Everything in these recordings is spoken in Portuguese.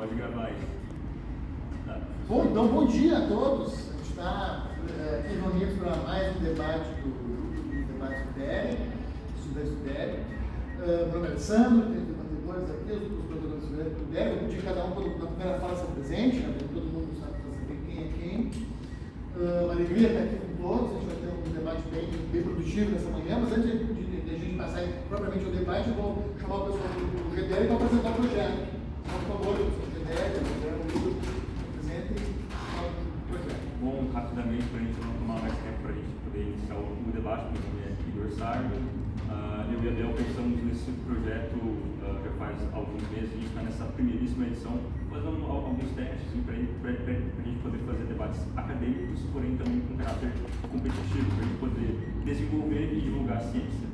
Pode gravar aí. Tá. Bom, então, bom dia a todos. A gente está aqui reunidos para mais um debate do debate UDERE, estudante do UDERE. Meu nome é Alessandro, tem debatedores aqui, os protagonistas do UDERE. Eu pedi cada um, na primeira fala, se presente, né? Todo mundo sabe saber quem é quem. Uma alegria estar aqui com todos. A gente vai ter um debate bem produtivo nessa manhã, mas antes de a gente passar propriamente ao debate, eu vou chamar o pessoal do GDERE para apresentar o projeto. Então, por favor, o GDERE, Bom, rapidamente, para a gente não tomar mais tempo, para a gente poder iniciar o debate, meu nome é Igor Sardo. Eu e a Del pensamos nesse projeto já faz alguns meses, a gente está nessa primeiríssima edição, fazendo alguns testes para a gente poder fazer debates acadêmicos, porém também com caráter competitivo, para a gente poder desenvolver e divulgar a ciência.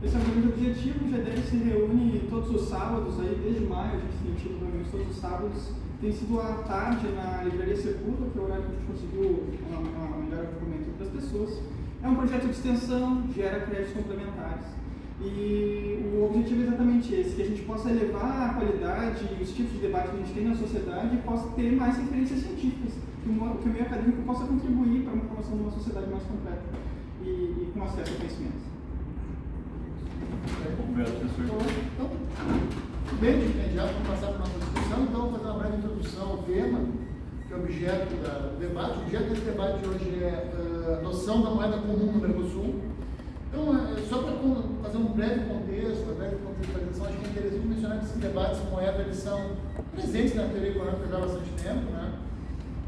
Esse é o grande objetivo. O GDERE se reúne todos os sábados, aí, desde maio, a gente tem tido reuniões todos os sábados. Tem sido à tarde na Livraria Sepulcro, que é o horário que a gente conseguiu uma melhor argumento para as pessoas. É um projeto de extensão, gera créditos complementares. E o objetivo é exatamente esse, que a gente possa elevar a qualidade e os tipos de debate que a gente tem na sociedade e possa ter mais referências científicas, que o meio acadêmico possa contribuir para uma formação de uma sociedade mais completa e com acesso ao conhecimento. Obrigado, professor. Então, bem de imediato, vamos passar para a nossa discussão. Então, vou fazer uma breve introdução ao tema, que é o objeto do debate. O objeto desse debate de hoje é a adoção da moeda comum no Mercosul. Então, só para fazer um breve contexto, acho que é interessante mencionar que esses debates de moeda eles são presentes na teoria econômica já há bastante tempo, né?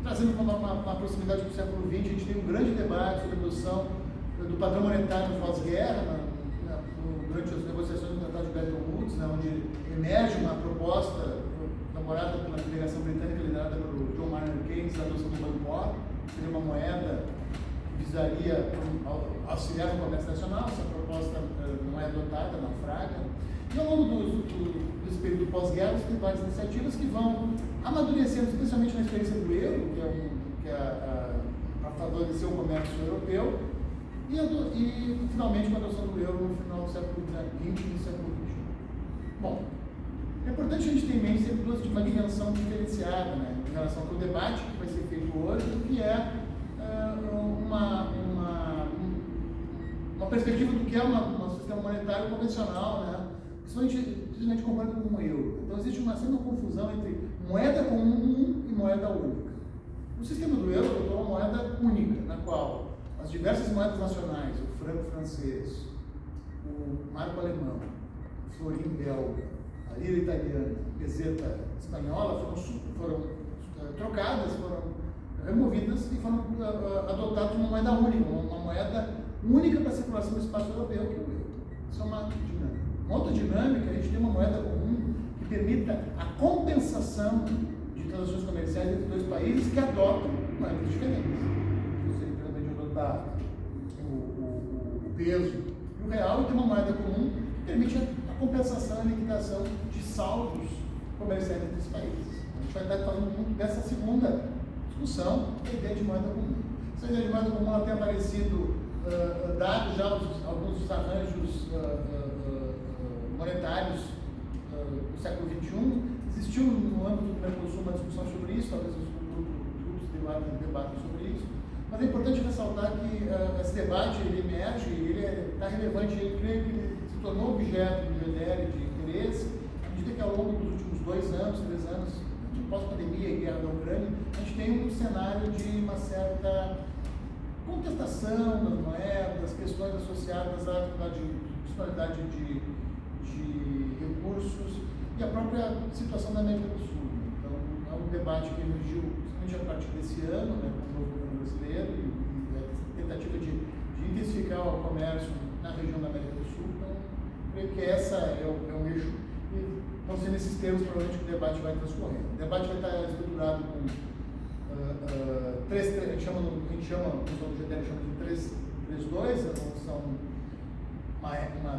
Trazendo uma proximidade para o século XX, a gente tem um grande debate sobre a adoção do padrão monetário no pós-guerra, durante as negociações do Tratado de Bretton Woods, né, onde emerge uma proposta elaborada pela delegação britânica liderada pelo John Maynard Keynes da adoção do Banco Pop, que seria uma moeda que visaria auxiliar no comércio nacional. Essa proposta não é adotada, naufraga. E ao longo desse período pós-guerra, tem várias iniciativas que vão amadurecendo, especialmente na experiência do euro, que é para favorecer o comércio europeu, e finalmente com a adoção do euro no final do século XX e do século XXI. Bom, é importante a gente ter em mente sempre uma dimensão diferenciada, né, em relação ao debate que vai ser feito hoje, que é uma perspectiva do que é um sistema monetário convencional, né, simplesmente comparado com o euro. Então existe sempre uma confusão entre moeda comum e moeda única. O sistema do euro adotou uma moeda única, na qual as diversas moedas nacionais, o franco francês, o marco alemão, o florim belga, a lira italiana, a peseta espanhola foram trocadas, foram removidas e foram adotadas uma moeda única, uma moeda única para a circulação do espaço europeu, que é o euro. Isso é uma dinâmica. Uma outra dinâmica, a gente tem uma moeda comum que permita a compensação de transações comerciais entre dois países que adotam moedas diferentes. O peso e o real, e tem uma moeda comum que permite a compensação e a liquidação de saldos comerciais entre os países. A gente vai estar falando muito dessa segunda discussão, a ideia de moeda comum. Essa ideia de moeda comum ela tem aparecido, dados já alguns dos arranjos monetários do século XXI. Existiu no âmbito do Mercosul uma discussão sobre isso, talvez os grupos debatem sobre isso. Mas é importante ressaltar que esse debate ele emerge, ele está relevante, eu creio que ele se tornou objeto do GDERE de interesse, à medida que ao longo dos últimos 2 anos, 3 anos, de pós-pandemia e guerra da Ucrânia, a gente tem um cenário de uma certa contestação das moedas, questões associadas à disponibilidade de recursos e a própria situação da América do Sul. Então, é um debate que emergiu, principalmente a partir desse ano, né, com o novo governo brasileiro e a tentativa de intensificar o comércio na região da América do Sul. Então, creio que essa é um eixo e vão ser nesses termos provavelmente que o debate vai transcorrer. O debate vai estar estruturado com a gente chama no GDERE de 3-2, são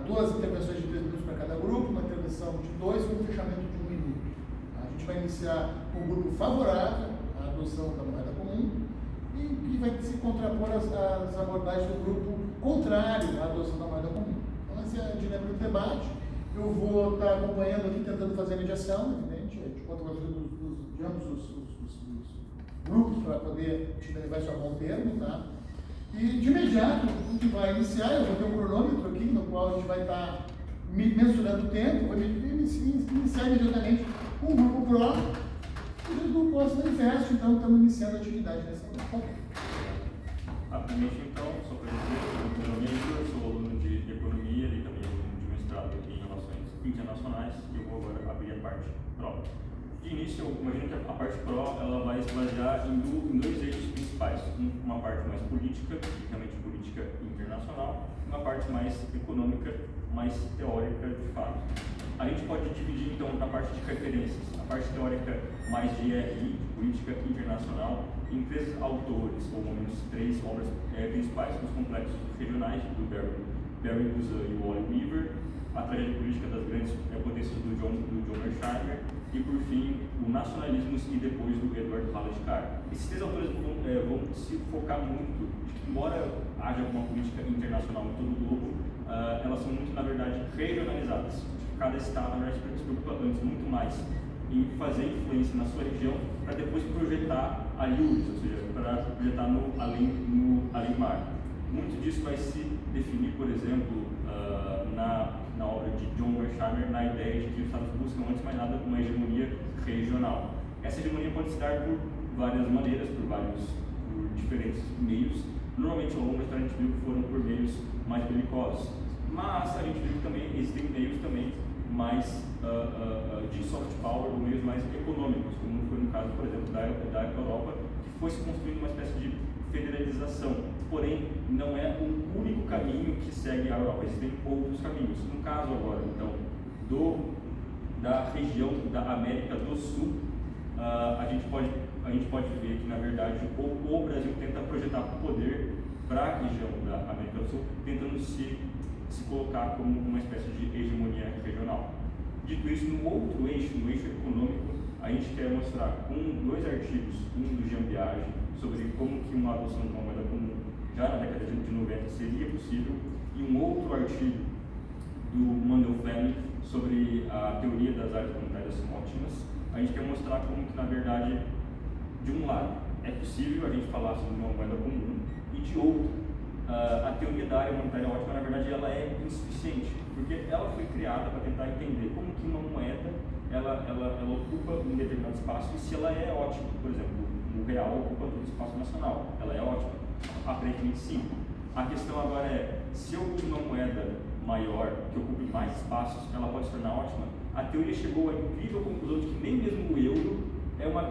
duas intervenções de 3 minutos para cada grupo, uma intervenção de 2 e um fechamento de 1 minuto. A gente vai iniciar com um grupo favorável à adoção da moeda comum e vai se contrapor às abordagens do grupo contrário à adoção da moeda comum. Então, essa é a dinâmica do debate. Eu vou estar acompanhando aqui, tentando fazer a mediação, evidente, enquanto temos os grupos para poder levar isso a bom termo, tá? E de imediato, a gente vai iniciar, eu vou ter um cronômetro aqui, no qual a gente vai estar mensurando o tempo, vou iniciar imediatamente com o grupo PRO, e o grupo pós-manifesto, então estamos iniciando a atividade nessa hora. Rapidamente, então, só para dizer, meu nome é Igor, sou aluno de Economia e também aluno de mestrado em Relações Internacionais, e eu vou agora abrir a parte PRO. De início, eu imagino que a parte PRO ela vai se basear em dois eixos principais. Uma parte mais política, realmente política internacional, e uma parte mais econômica, mais teórica de fato. A gente pode dividir então na parte de referências, a parte teórica mais de ERI, de política internacional, em três autores, ou pelo menos três obras principais, os complexos regionais do Barry Buzan e o Wally Weaver, a tragédia política das grandes potências do John Mearsheimer e, por fim, o Nacionalismos e depois do Edward Hallett-Carr. Esses três autores vão se focar muito, embora haja uma política internacional em todo o globo, elas são muito, na verdade, regionalizadas. Cada estado, na verdade, se preocupa antes muito mais em fazer influência na sua região para depois projetar a Lewis, ou seja, para projetar no além-mar. Muito disso vai se definir, por exemplo, na obra de John Mearsheimer, na ideia de que os Estados buscam, antes de mais nada, uma hegemonia regional. Essa hegemonia pode se dar por várias maneiras, por diferentes meios. Normalmente, ao longo da história, a gente viu que foram por meios mais belicosos. Mas a gente viu que também existem meios também mais de soft power, ou meios mais econômicos, como foi no caso, por exemplo, da Europa, que foi se construindo uma espécie de federalização. Porém, não é o único caminho que segue a Europa, existem outros caminhos. No caso agora, então, da região da América do Sul, a gente pode ver que, na verdade, o Brasil tenta projetar poder para a região da América do Sul, tentando se colocar como uma espécie de hegemonia regional. Dito isso, no outro eixo, no eixo econômico, a gente quer mostrar com dois artigos, um do Jean Piaget, sobre como que uma adoção de uma moeda comum já na década de 90 seria possível, e um outro artigo do Mandel Fleming sobre a teoria das áreas monetárias ótimas. A gente quer mostrar como que, na verdade, de um lado, é possível a gente falar sobre uma moeda comum, e de outro, a teoria da área monetária ótima, na verdade, ela é insuficiente, porque ela foi criada para tentar entender como que uma moeda ela ocupa um determinado espaço e se ela é ótima. Por exemplo, o real ocupa todo o espaço nacional, ela é ótima? Aparentemente sim. A questão agora é, se eu ocupo uma moeda maior, que ocupe mais espaços, ela pode se tornar ótima? A teoria chegou à incrível conclusão de que nem mesmo o euro é uma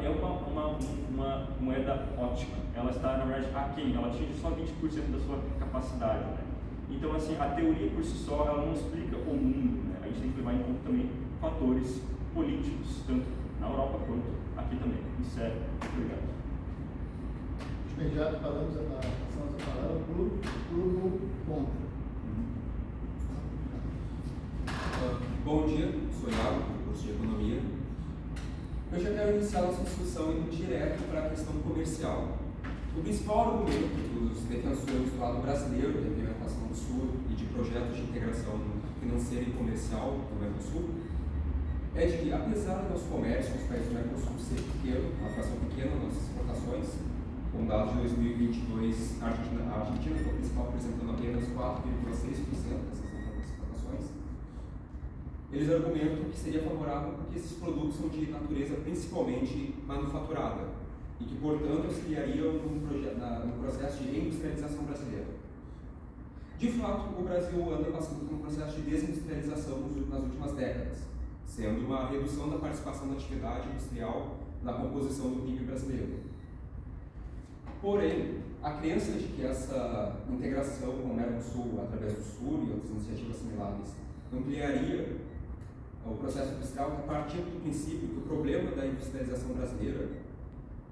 moeda ótima. Ela está, na verdade, aquém, ela atinge só 20% da sua capacidade, né? Então, assim, a teoria por si só, ela não explica o mundo, né? A gente tem que levar em conta também fatores políticos, tanto na Europa quanto aqui também. Isso é obrigado. De imediato, passamos a palavra para o grupo contra. Bom dia, sou Iago, do curso de Economia. Eu já quero iniciar nossa discussão indo direto para a questão comercial. O principal argumento dos defensores do lado brasileiro da implementação do Sul e de projetos de integração financeira e comercial do Mercosul é de que, apesar do nosso comércio com os países do Mercosul ser pequeno, uma fração pequena nas nossas exportações, com dados de 2022, a Argentina foi o principal, apresentando apenas 4,6% dessas exportações, eles argumentam que seria favorável porque esses produtos são de natureza principalmente manufaturada e que, portanto, auxiliariam no processo de reindustrialização brasileira. De fato, o Brasil anda passando por um processo de desindustrialização nas últimas décadas, sendo uma redução da participação da atividade industrial na composição do PIB brasileiro. Porém, a crença de que essa integração com o Mercosul, através do Sul e outras iniciativas similares, ampliaria o processo industrial, está partindo do princípio que o problema da industrialização brasileira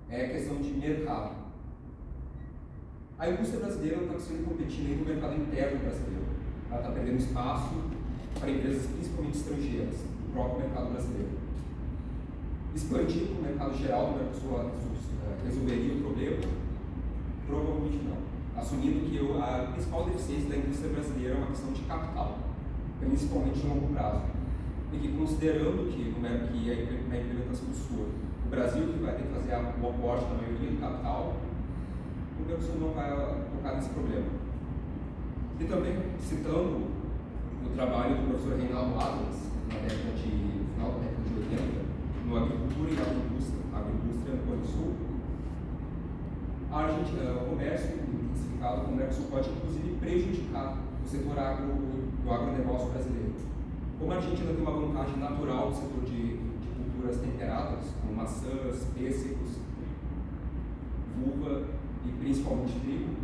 é a questão de mercado. A indústria brasileira não está conseguindo competir nem no mercado interno brasileiro. Ela está perdendo espaço para empresas principalmente estrangeiras, no próprio mercado brasileiro. Expandir para o mercado geral do Mercosul resolveria o problema? Provavelmente não. Assumindo que a principal deficiência da indústria brasileira é uma questão de capital, principalmente a longo prazo. E que, considerando que na implementação do Sul, o Brasil que vai ter que fazer o aporte da maioria do capital, o Mercosul não vai tocar nesse problema. E também, citando o trabalho do professor Reinaldo Adams, no final da década de 80, no Agricultura e Agroindústria no Cone Sul, o comércio intensificado com o Mercosul pode inclusive prejudicar o setor do agronegócio brasileiro. Como a Argentina tem uma vantagem natural no setor de culturas temperadas, como maçãs, pêssegos, uva e principalmente trigo,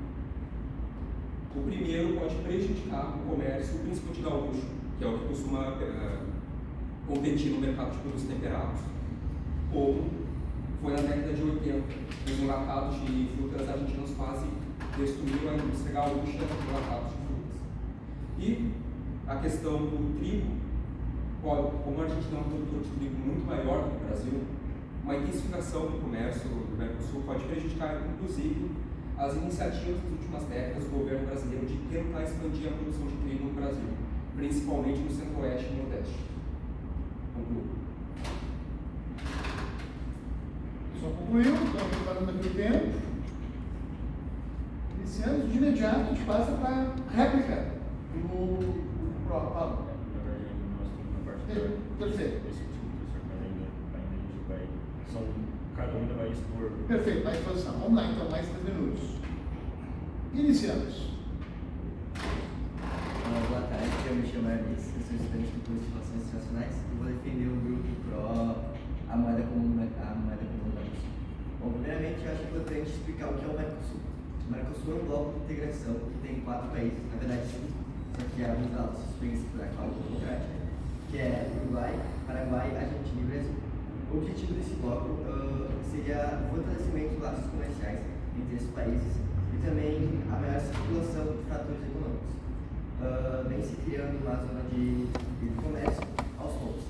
o primeiro pode prejudicar o comércio, principalmente gaúcho, que é o que costuma competir no mercado de produtos temperados. Como foi na década de 80, os enlatados de frutas argentinas quase destruíram a indústria gaúcha de enlatados de frutas. E a questão do trigo, como a Argentina é um produtor de trigo muito maior do que o Brasil, uma intensificação do comércio do Mercosul pode prejudicar, inclusive, as iniciativas das últimas décadas do governo brasileiro de tentar expandir a produção de trigo no Brasil, principalmente no Centro-Oeste e Nordeste. Concluo. Só concluiu, estamos preparando aqui o tempo. Iniciando de imediato, a gente passa para a réplica do Paulo. Perfeito. Cada um ainda vai expor. Perfeito, na exposição. Vamos lá então, mais 3 minutos. Iniciamos. Boa tarde, eu me chamo Hermes, eu sou estudante do curso de Relações Internacionais e vou defender o grupo a moeda comum da Mercosul. Bom, primeiramente eu acho importante explicar o que é o Mercosul. O Mercosul é um bloco de integração que tem 4 países, na verdade 5, só que alguns dados suspensos por a causa democrática, que é Uruguai, Paraguai, Argentina e Brasil. O objetivo desse bloco seria o fortalecimento dos laços comerciais entre esses países e também a maior circulação de fatores econômicos, vem se criando uma zona de comércio aos poucos.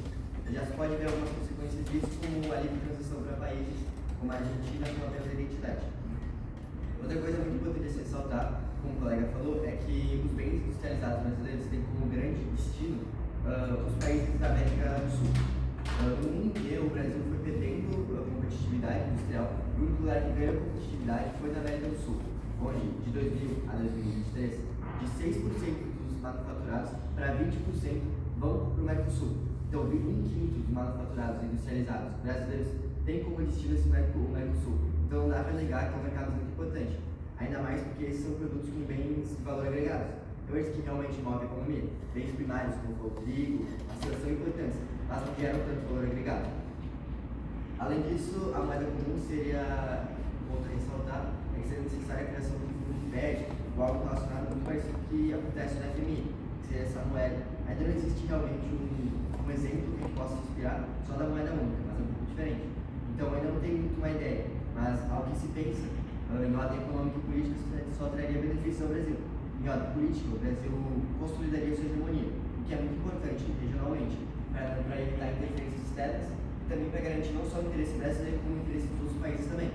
Já se pode ver algumas consequências disso, como a livre transição para países como a Argentina com apenas a identidade. Outra coisa muito importante a se ressaltar, como o colega falou, é que os bens industrializados brasileiros têm como grande destino os países da América do Sul. No mundo inteiro, o Brasil foi perdendo competitividade industrial, e o único lugar que ganhou competitividade foi na América do Sul, onde, de 2000 a 2023, de 6% dos manufaturados para 20% vão para o Mercosul. Então, 1/5 dos manufaturados industrializados brasileiros tem como destino esse Mercosul. Então, não dá para negar que é um mercado muito importante, ainda mais porque esses são produtos com bens de valor agregado. Então, eles que realmente movem a economia. Bens primários, como o trigo, maçãs, são importantes, mas não geram tanto valor agregado. Além disso, a moeda comum seria, ponto a ressaltar, é que seria necessária a criação de um fundo de crédito ou algo relacionado muito parecido com o que acontece no FMI, que seria essa moeda. Ainda não existe realmente um exemplo que a gente possa inspirar só da moeda única, mas é um pouco diferente. Então, ainda não tem muito uma ideia, mas ao que se pensa, em ordem econômica e política, só traria benefício ao Brasil. Em ordem política, o Brasil consolidaria sua hegemonia, o que é muito importante regionalmente, para evitar interferências externas e também para garantir não só o interesse brasileiro, como o interesse dos outros países também.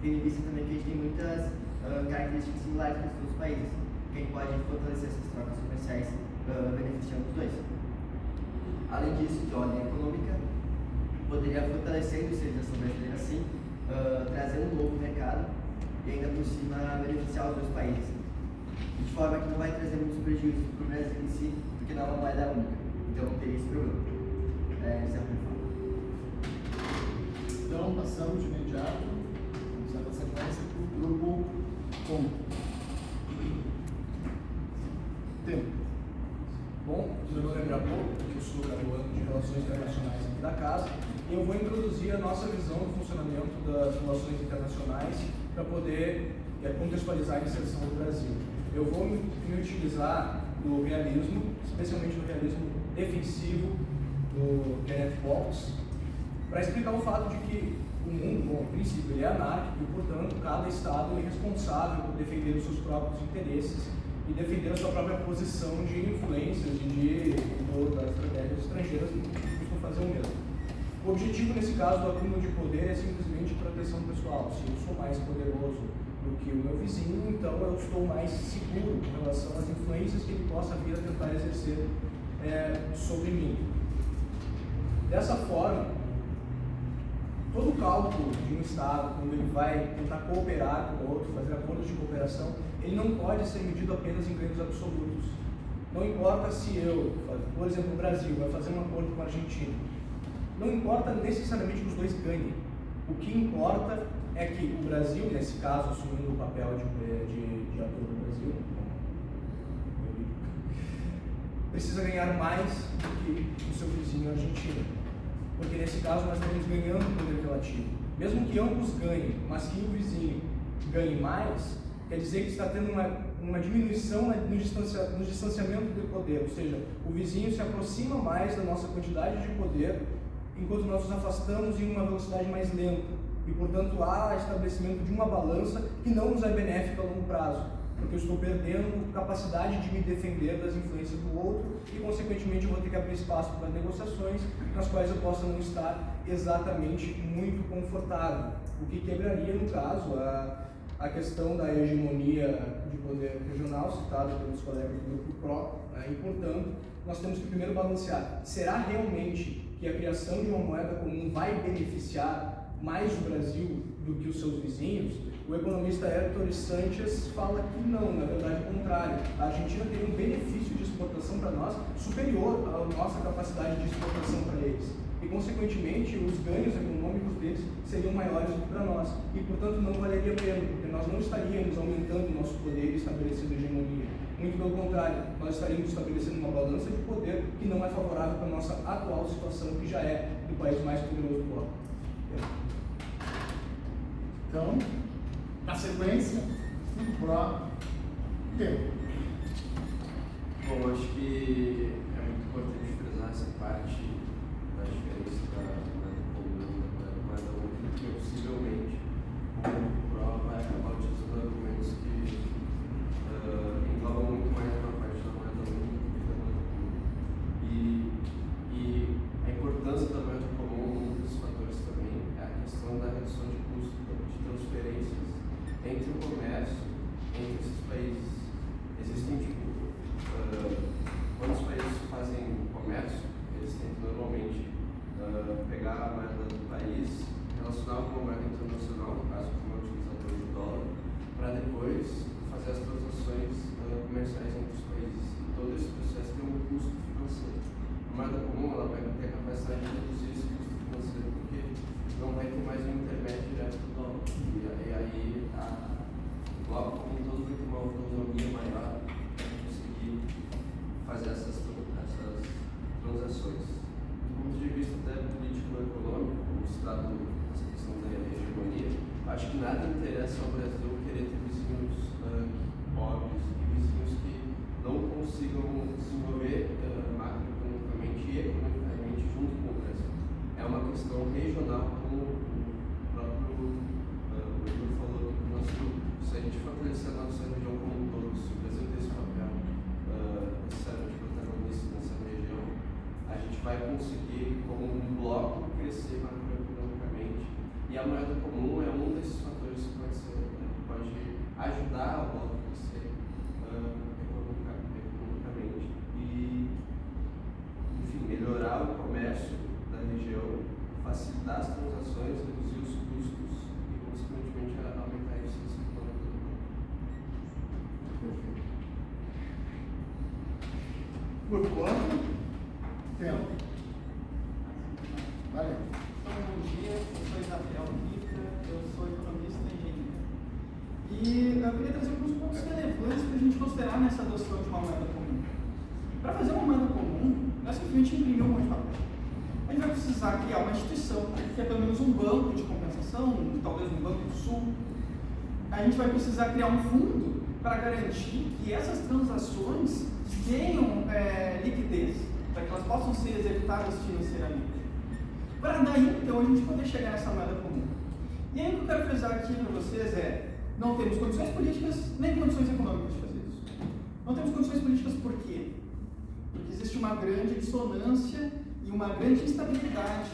Tendo em vista também que a gente tem muitas características similares com os outros países, que a gente pode fortalecer essas trocas comerciais beneficiando os dois. Além disso, de ordem econômica, poderia fortalecer a industrialização brasileira assim, trazer um novo mercado e ainda por cima beneficiar os dois países. De forma que não vai trazer muitos prejuízos para o Brasil em si, porque não é uma moeda única. Então não teria esse problema. Esse é o que eu falo. Então, passamos de imediato, vamos dar sequência para o grupo com tempo. Bom, meu nome é Brabo, eu sou graduando de Relações Internacionais aqui da casa, e eu vou introduzir a nossa visão do funcionamento das relações internacionais para poder contextualizar a inserção do Brasil. Eu vou me utilizar do realismo, especialmente do realismo defensivo do Kenneth Boulos, para explicar o fato de que o mundo, bom, a princípio, ele é anárquico e, portanto, cada Estado é responsável por defender os seus próprios interesses e defender a sua própria posição de influências e das estratégias estrangeiras que costumam fazer o mesmo. O objetivo, nesse caso, do acúmulo de poder é simplesmente proteção pessoal. Se eu sou mais poderoso do que o meu vizinho, então eu estou mais seguro em relação às influências que ele possa vir a tentar exercer sobre mim. Dessa forma, todo cálculo de um Estado, quando ele vai tentar cooperar com o outro, fazer acordos de cooperação, ele não pode ser medido apenas em ganhos absolutos. Não importa se eu, por exemplo, o Brasil vai fazer um acordo com a Argentina, não importa necessariamente que os dois ganhem. O que importa é que o Brasil, nesse caso, assumindo o papel de ator do Brasil, precisa ganhar mais do que o seu vizinho Argentina. Porque nesse caso nós estamos ganhando o poder relativo. Mesmo que ambos ganhem, mas que o vizinho ganhe mais, quer dizer que está tendo uma diminuição no distanciamento do poder, ou seja, o vizinho se aproxima mais da nossa quantidade de poder, enquanto nós nos afastamos em uma velocidade mais lenta. E, portanto, há estabelecimento de uma balança que não nos é benéfica a longo prazo, porque eu estou perdendo capacidade de me defender das influências do outro e, consequentemente, eu vou ter que abrir espaço para negociações nas quais eu possa não estar exatamente muito confortável, o que quebraria, no caso, a questão da hegemonia de poder regional, citada pelos colegas do Grupo PRO, e, portanto, nós temos que primeiro balancear. Será realmente que a criação de uma moeda comum vai beneficiar mais o Brasil do que os seus vizinhos? O economista Héctor Sanchez fala que não, na verdade, o contrário. A Argentina teria um benefício de exportação para nós superior à nossa capacidade de exportação para eles. E, consequentemente, os ganhos econômicos deles seriam maiores do que para nós. E, portanto, não valeria a pena, porque nós não estaríamos aumentando o nosso poder e estabelecendo hegemonia. Muito pelo contrário, nós estaríamos estabelecendo uma balança de poder que não é favorável para a nossa atual situação, que já é do país mais poderoso do mundo. Então, na sequência, PRO, tempo. Bom, acho que é muito importante frisar essa parte da diferença da moeda comum e da moeda única, porque possivelmente o PRO vai acabar utilizando argumentos que englobam muito mais uma parte da moeda única do que da moeda comum. E a importância da moeda comum, um dos fatores também, é a questão da redução de custos de transferências entre o comércio, entre esses países. Existem, quando os países fazem comércio, eles tentam normalmente pegar a moeda do país, relacionar com uma moeda internacional, no caso como é utilizador do dólar, para depois fazer as transações comerciais entre os países. E todo esse processo tem um custo financeiro. A moeda comum ela vai ter a capacidade de reduzir esse custo financeiro, porque não vai ter mais um intermédio direto do dólar. E aí o bloco como um todo vai ter uma autonomia maior para conseguir fazer essas transações. Do ponto de vista até político-econômico, como citado nessa questão da hegemonia, acho que nada interessa ao Brasil querer ter vizinhos pobres e vizinhos que não consigam desenvolver macroeconomicamente e economicamente junto com o Brasil. É uma questão regional, como o próprio Igor falou aqui no nosso grupo. Se a gente fortalecer a nossa região como um todo, se o Brasil tem esse papel necessariamente protagonista nessa região, a gente vai conseguir, como um bloco, crescer macroeconomicamente. E a moeda comum é um desses fatores que pode ajudar o bloco a crescer economicamente. E, enfim, melhorar o comércio da região, facilitar as transações, reduzir os custos e, consequentemente, aumentar a eficiência econômica do bloco. Por quanto? Tempo. Valeu. Bom dia, eu sou Isabel Rita, eu sou economista e engenheiro. E eu queria trazer alguns pontos relevantes para a gente considerar nessa adoção de uma moeda comum. Para fazer uma moeda comum, nós simplesmente imprimir um monte de papel. A gente vai precisar criar uma instituição, que é pelo menos um banco de compensação, talvez um banco do sul. A gente vai precisar criar um fundo para garantir que essas transações tenham liquidez, para que elas possam ser executadas financeiramente. Para daí, então, a gente poder chegar nessa moeda comum. E aí o que eu quero frisar aqui para vocês é, não temos condições políticas nem condições econômicas de fazer isso. Não temos condições políticas por quê? Porque existe uma grande dissonância e uma grande instabilidade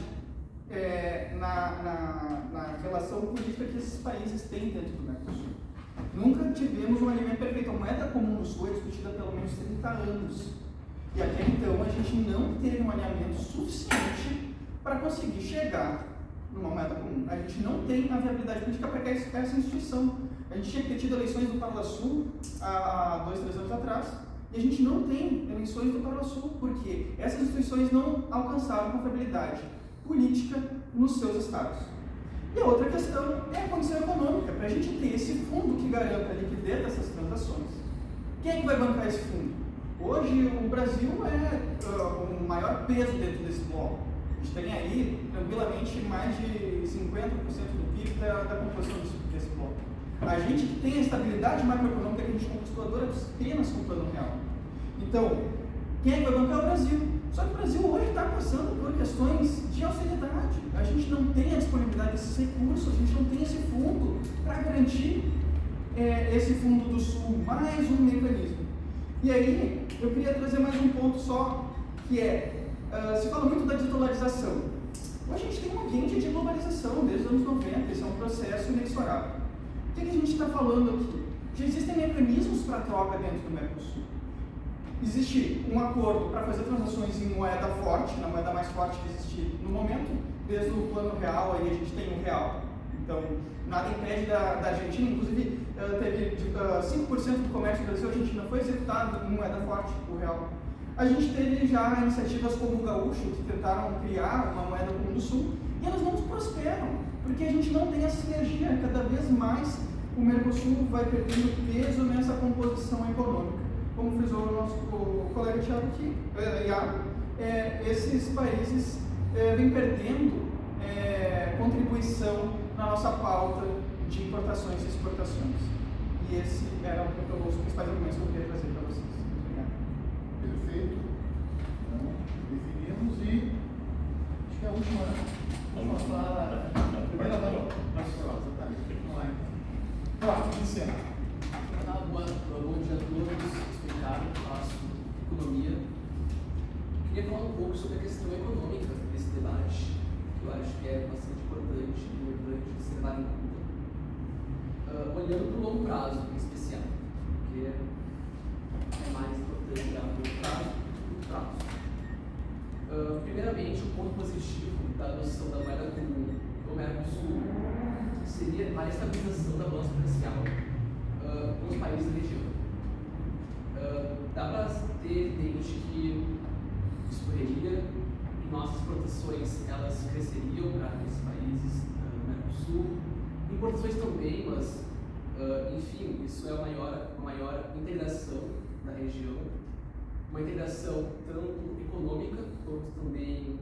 na relação política que esses países têm dentro do Mercosul. Nunca tivemos um alinhamento perfeito. A moeda comum do Sul é discutida há pelo menos 30 anos. E até então a gente não teve um alinhamento suficiente para conseguir chegar numa moeda comum. A gente não tem a viabilidade política para criar essa instituição. A gente tinha que ter tido eleições do Parlasul há 2, 3 anos atrás, e a gente não tem eleições do Parlasul, porque essas instituições não alcançaram confiabilidade política nos seus estados. E a outra questão é a condição econômica, para a gente ter esse fundo que garanta a liquidez dessas transações. Quem é que vai bancar esse fundo? Hoje o Brasil é o maior peso dentro desse bloco. A gente tem aí, tranquilamente, mais de 50% do PIB da composição desse bloco. A gente que tem a estabilidade macroeconômica que a gente conquistou apenas com o Plano Real. Então, quem é que vai bancar? O Brasil. Só que o Brasil hoje está passando por questões de austeridade. A gente não tem a disponibilidade desses recursos, a gente não tem esse fundo para garantir esse fundo do Sul, mais um mecanismo. E aí, eu queria trazer mais um ponto só, que se fala muito da desdolarização. Hoje a gente tem um ambiente de globalização desde os anos 90, esse é um processo inexorável. O que a gente está falando aqui? Já existem mecanismos para troca dentro do Mercosul. Existe um acordo para fazer transações em moeda forte, na moeda mais forte que existe no momento, desde o Plano Real, aí a gente tem o real. Então, nada impede da Argentina, inclusive teve 5% do comércio do Brasil, a Argentina foi executado em moeda forte, o real. A gente teve já iniciativas como o Gaúcho, que tentaram criar uma moeda comum do Sul, e elas não prosperam, porque a gente não tem a sinergia. Cada vez mais o Mercosul vai perdendo peso nessa composição econômica. Como frisou o nosso colega Thiago aqui, Iago, esses países vêm perdendo contribuição na nossa pauta de importações e exportações. E esse era os principais argumentos que eu queria trazer para vocês. Obrigado. Perfeito. Então, definimos e acho que é a última. Vamos falar a primeira da exatamente. Vamos lá. Próximo, encerrar. Bom dia a todos, explicado, faço economia. Queria falar um pouco sobre a questão econômica desse debate, que eu acho que é bastante importante de ser levado em conta. Olhando para o longo prazo, em especial, porque é mais importante a longo prazo do que prazo. Primeiramente, o ponto positivo da adoção da moeda comum do Mercosul seria a estabilização da balança comercial com os países da região. Dá para ter evidente que escorreria e nossas exportações elas cresceriam para esses países do Mercosul, importações também, mas enfim, isso é uma maior integração da região, uma integração tanto econômica quanto também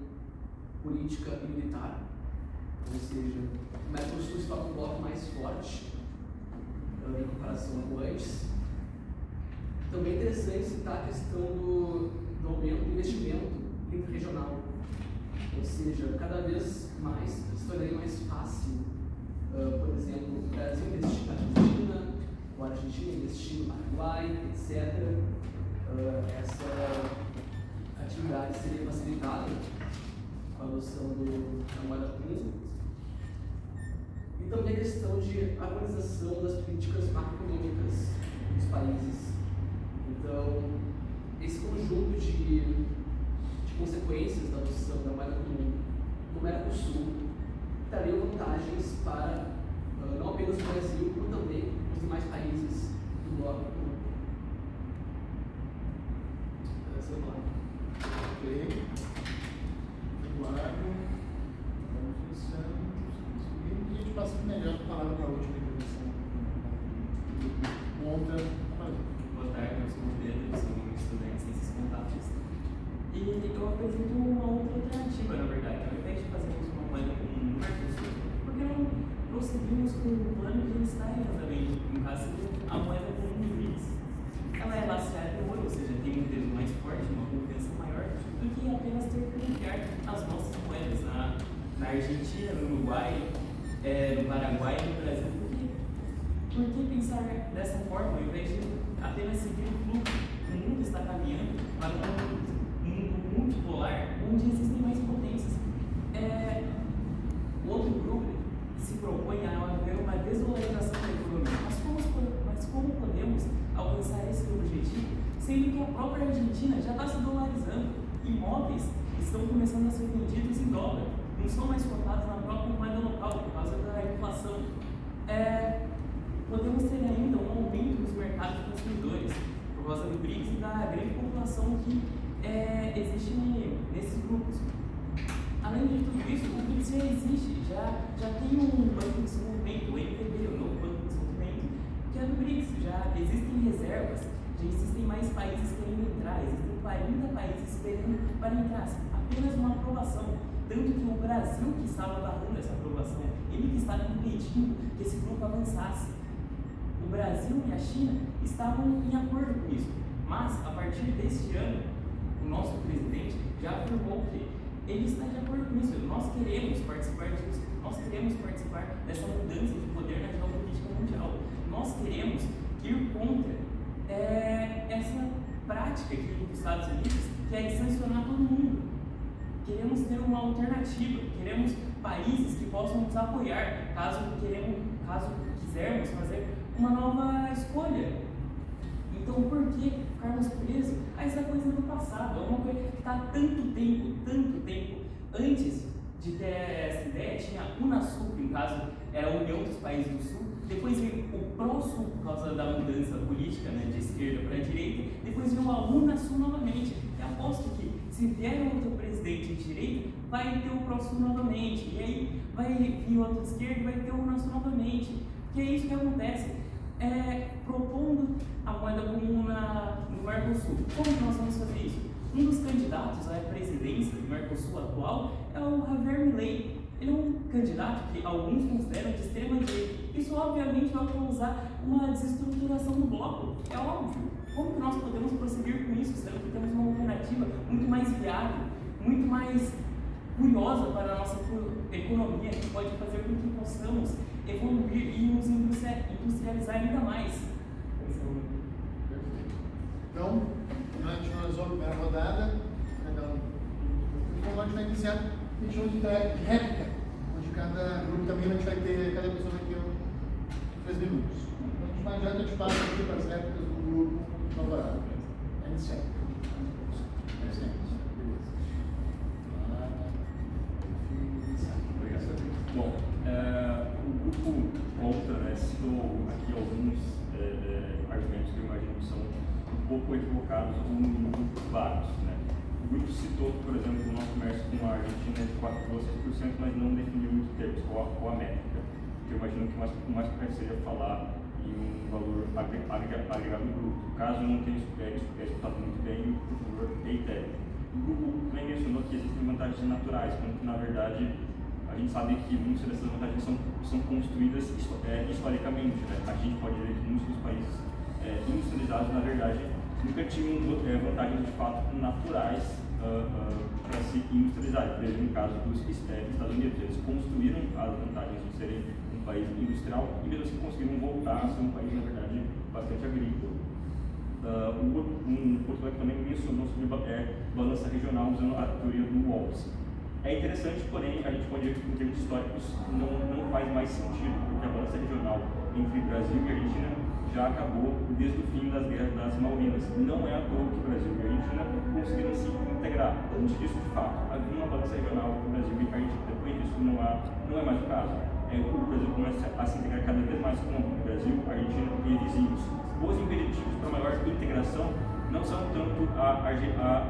política e militar, ou seja, o Mercosul se torna um bloco mais forte em comparação com antes. Também é interessante citar a questão do aumento do investimento interregional, ou seja, cada vez mais se tornaria mais fácil, por exemplo, o Brasil investir na Argentina, ou a Argentina investir no Paraguai, etc. Essa atividade seria facilitada com a adoção da moeda comum. E também a questão de harmonização das políticas macroeconômicas dos países. Então, esse conjunto de consequências da adoção da moeda comum no Mercosul traria vantagens para não apenas o Brasil, como também os demais países do bloco. Ok. Eduardo, vamos iniciando. E a gente passa melhor a palavra para a última intervenção. Conta. Boa tarde, eu sou o Pedro, sou um estudante de Ciências Contábeis. E eu apresento uma outra alternativa, na verdade. Ao invés de fazermos uma moeda comum no Mercosul, por que não prosseguimos com o plano de listar também, no caso, a moeda comum do BRICS? Ela é laceada em ouro, ou seja, tem um peso mais forte, uma confiança maior, do que apenas ter que enviar as nossas moedas na Argentina, no Uruguai, no Paraguai e no Brasil. Por que pensar dessa forma, ao invés de apenas seguir o fluxo? O mundo está caminhando para um mundo multipolar, onde existem mais potências. O outro grupo se propõe a haver uma desvalorização da economia. Mas como podemos alcançar esse objetivo, sendo que a própria Argentina já está se dolarizando? Imóveis estão começando a ser vendidos em dólar. não são mais cotados na própria moeda local por causa da inflação. Podemos ter ainda um aumento nos mercados de consumidores por causa do BRICS e da grande população que existe nesses grupos. Além de tudo isso, o BRICS já existe, já tem um banco de desenvolvimento, o NPD, o novo banco de desenvolvimento, que é do BRICS. Já existem reservas, já existem mais países querendo entrar, existem 40 países esperando para entrar, apenas uma aprovação. Tanto que o Brasil que estava barrando essa aprovação, ele que estava impedindo que esse grupo avançasse. O Brasil e a China estavam em acordo com isso, mas a partir deste ano, o nosso presidente já afirmou que ele está de acordo com isso. Nós queremos participar disso, nós queremos participar dessa mudança de poder na geopolítica mundial. Nós queremos ir contra essa prática aqui dos Estados Unidos, que é sancionar todo mundo. Queremos ter uma alternativa, queremos países que possam nos apoiar caso quisermos fazer uma nova escolha. Então, por que ficarmos presos a essa coisa do passado? É uma coisa que está há tanto tempo. Antes de ter essa ideia, tinha a Unasul, que no caso era a União dos Países do Sul, depois veio o Pró-Sul, por causa da mudança política, né, de esquerda para a direita, depois veio a Unasul novamente. E aposto que, se vier outro presidente de direita, vai ter o Pró-Sul novamente, e aí vai vir outro de esquerda e vai ter o Unasul novamente. Que é isso que acontece. Propondo a moeda comum no Mercosul. Como que nós vamos fazer isso? Um dos candidatos à presidência do Mercosul atual é o Javier Milei. Ele é um candidato que alguns consideram de extrema direita. Isso obviamente vai causar uma desestruturação do bloco. É óbvio. Como que nós podemos prosseguir com isso, sendo que temos uma alternativa muito mais viável, muito mais curiosa para a nossa economia, que pode fazer com que possamos evoluir e nos industrializar ainda mais. Então, durante nós vamos para a rodada, então a gente vai iniciar a gente chama de réplica, onde cada grupo também a gente vai ter, cada pessoa vai ter 3 minutos. Então a gente vai já te passa aqui para as réplicas do grupo favorável. É iniciar. Bom, o grupo contra, né, citou aqui alguns argumentos que eu imagino que são um pouco equivocados ou muito vagos. Né? O grupo citou, por exemplo, o nosso comércio com a Argentina é de 4,6%, mas não definiu muito termos qual a métrica. Eu imagino que o mais correto seria falar em um valor agregado do grupo. Caso não tenha escutado muito bem, por favor, reitere. O grupo também mencionou que existem vantagens naturais, quando que, na verdade, a gente sabe que muitas dessas vantagens são construídas historicamente. Né? A gente pode ver que muitos dos países industrializados, na verdade, nunca tinham vantagens de fato naturais para se industrializar. Por exemplo, no caso dos Estados Unidos, eles construíram as vantagens de serem um país industrial e mesmo assim conseguiram voltar a ser um país, na verdade, bastante agrícola. Um outro que também mencionou sobre balança regional usando a teoria do Walls. É interessante, porém, a gente pode ver que, em termos históricos, não faz mais sentido, porque a balança regional entre Brasil e Argentina já acabou desde o fim das guerras das Malvinas. Não é à toa que o Brasil e a Argentina conseguiram se integrar. Antes disso, de fato, havia uma balança regional entre o Brasil e a Argentina. Depois disso, não é mais o caso. O Brasil começa a se integrar cada vez mais com o Brasil, a Argentina e vizinhos. Os impeditivos para maior integração não são tanto a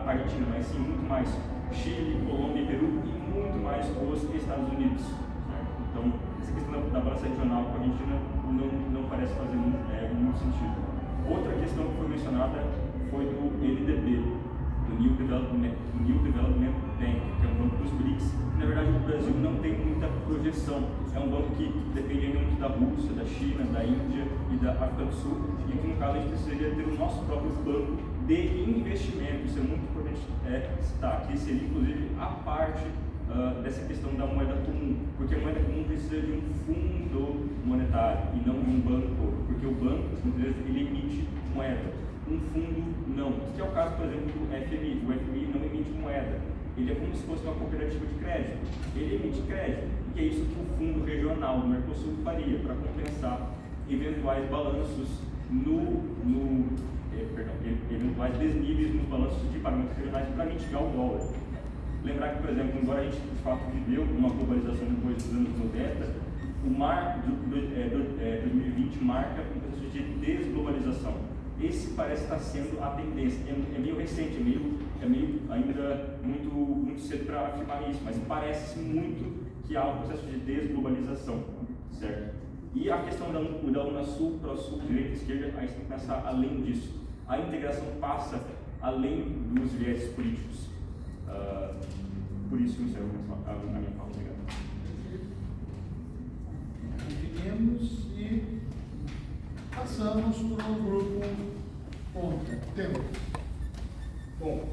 Argentina, mas sim muito mais Chile, Colômbia e Peru e muito mais os Estados Unidos. Certo? Então, essa questão da balança regional com a Argentina não parece fazer muito sentido. Outra questão que foi mencionada foi do NDB, do New Development Bank, que é um banco dos BRICS. Na verdade, o Brasil não tem muita projeção. É um banco que depende ainda muito da Rússia, da China, da Índia e da África do Sul. E que, no caso, a gente precisaria ter o nosso próprio banco de investimento. Isso é muito importante citar, que seria, inclusive, a parte dessa questão da moeda comum. Porque a moeda comum precisa de um fundo monetário e não de um banco. Porque o banco, muitas vezes, ele emite moeda. Um fundo não. Que é o caso, por exemplo, do FMI. O FMI não emite moeda. Ele é como se fosse uma cooperativa de crédito. Ele emite crédito. E é isso que o Fundo Regional do Mercosul faria para compensar eventuais balanços eventuais desníveis nos balanços de pagamentos regionais para mitigar o dólar. lembrar que, por exemplo, embora a gente de fato viveu uma globalização depois dos anos 90, o 2020 marca um processo de desglobalização. Esse parece estar sendo a tendência. É meio recente, é meio ainda muito cedo para afirmar isso, mas parece muito que há um processo de desglobalização, certo? E a questão da Unasul, ProSul, direita e esquerda, a gente tem que pensar além disso. A integração passa além dos vieses políticos. Por isso que eu encerro a minha fala. Obrigado. Dividimos e passamos para um grupo contra. Temos. Bom,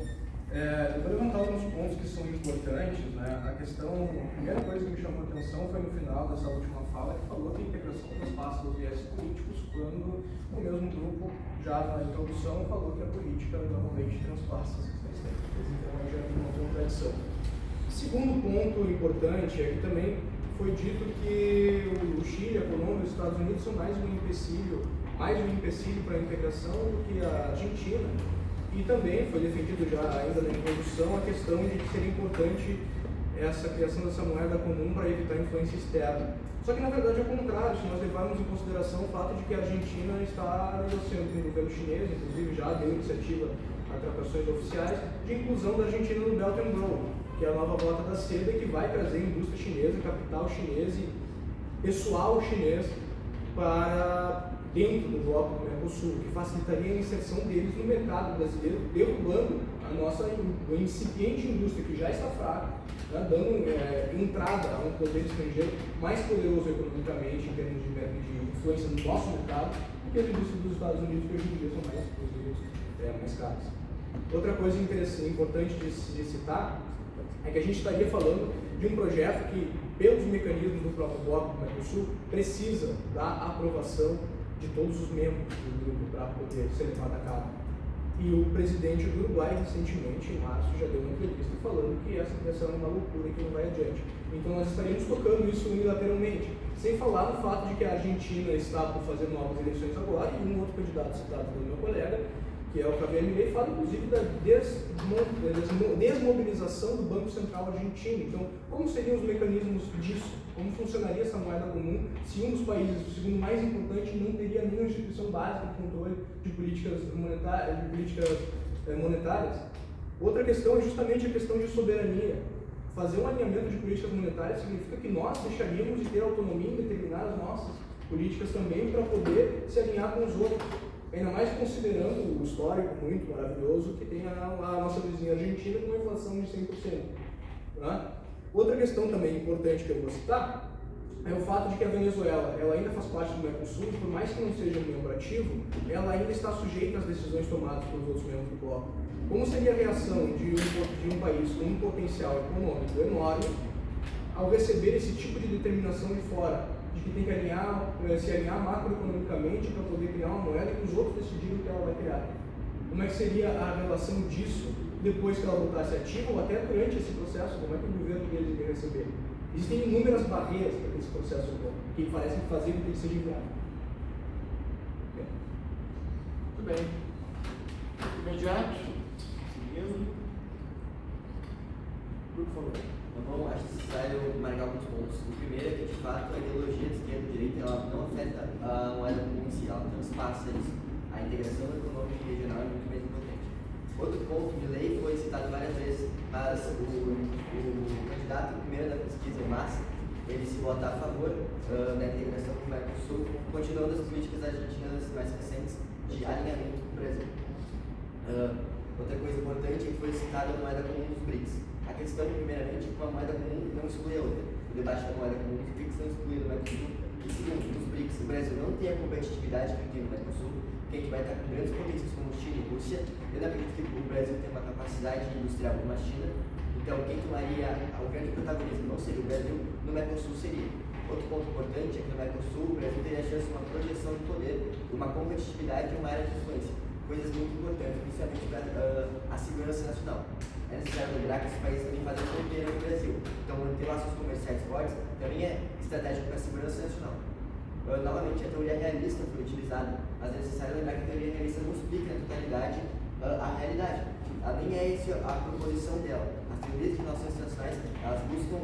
eu vou levantar alguns pontos que são importantes, né? A primeira coisa que me chamou a atenção foi no final dessa última fala, que falou que a integração transpassa os viés políticos, quando o mesmo grupo, já na introdução, falou que a política normalmente transpassa as questões técnicas. Então, aí já uma contradição. Segundo ponto importante é que também foi dito que o Chile, a Colômbia e os Estados Unidos são mais um empecilho para a integração do que a Argentina. E também foi defendido já ainda na introdução a questão de que seria importante essa criação dessa moeda comum para evitar influência externa. Só que na verdade é o contrário, se nós levarmos em consideração o fato de que a Argentina está negociando com o governo chinês, inclusive já deu iniciativa a tratações oficiais, de inclusão da Argentina no Belt and Road, que é a nova rota da seda que vai trazer indústria chinesa, capital chinês e pessoal chinês para dentro do bloco do Mercosul, que facilitaria a inserção deles no mercado brasileiro, derrubando a nossa incipiente indústria que já está fraca, né, dando entrada a um poder estrangeiro mais poderoso economicamente em termos de influência no nosso mercado do que as indústrias dos Estados Unidos, que hoje em dia são mais caras. Outra coisa importante de citar é que a gente estaria falando de um projeto que, pelos mecanismos do próprio bloco do Mercosul, precisa da aprovação de todos os membros do grupo para poder ser levado a cabo. E o presidente do Uruguai, recentemente, em março, já deu uma entrevista falando que essa criação é uma loucura e que não vai adiante. Então nós estaríamos tocando isso unilateralmente, sem falar no fato de que a Argentina está por fazer novas eleições agora, e um outro candidato citado pelo meu colega, que é o Javier Milei, fala inclusive da desmobilização do Banco Central argentino. Então, como seriam os mecanismos disso? Como funcionaria essa moeda comum se um dos países, o segundo mais importante, não teria nenhuma instituição básica de controle de políticas monetárias? Outra questão é justamente a questão de soberania. Fazer um alinhamento de políticas monetárias significa que nós deixaríamos de ter autonomia em determinar as nossas políticas também para poder se alinhar com os outros. Ainda mais considerando o histórico muito maravilhoso que tem a nossa vizinha Argentina com uma inflação de 100%. Né? Outra questão também importante que eu vou citar é o fato de que a Venezuela ela ainda faz parte do Mercosul e, por mais que não seja um membro ativo, ela ainda está sujeita às decisões tomadas pelos outros membros do bloco. Como seria a reação de um país com um potencial econômico enorme ao receber esse tipo de determinação de fora, de que tem que se alinhar macroeconomicamente para poder criar uma moeda que os outros decidiram que ela vai criar? Como é que seria a relação disso depois que ela voltasse ativa ou até durante esse processo? Como é que o governo deles iria receber? Existem inúmeras barreiras para que esse processo ocorra, que parecem fazer com que ele seja inviável. Muito bem. Imediato. Seguindo. Por favor. Bom, acho necessário marcar alguns pontos. O primeiro é que, de fato, a ideologia de esquerda e direita ela não afeta a moeda comum em si, ela transpassa isso. A integração econômica e regional é muito mais importante. Outro ponto de lei foi citado várias vezes, mas o candidato primeiro da pesquisa, o Massa, ele se vota a favor da integração com o Mercosul, continuando as políticas argentinas mais recentes de alinhamento com o Brasil. Outra coisa importante é que foi citada a moeda comum dos BRICS. A questão, primeiramente, é que uma moeda comum não exclui a outra. O debate da moeda comum dos BRICS não exclui o Mercosul. E segundo, nos BRICS, o Brasil não tem a competitividade que tem no Mercosul, porque a gente vai estar com grandes potências como China e Rússia. Eu não acredito que o Brasil tem uma capacidade industrial como a China. Então, quem tomaria o grande protagonismo não seria o Brasil, no Mercosul seria. Outro ponto importante é que no Mercosul, o Brasil teria a chance de uma projeção de poder, uma competitividade e uma área de influência. Coisas muito importantes, principalmente para a segurança nacional. É necessário lembrar que esse país também faz fronteira com o Brasil. Então, manter laços comerciais fortes também é estratégico para a segurança nacional. Novamente, a teoria realista foi utilizada, mas é necessário lembrar que a teoria realista não explica na totalidade a realidade. Ela nem é essa a proposição dela. A as teorias de relações internacionais, elas buscam,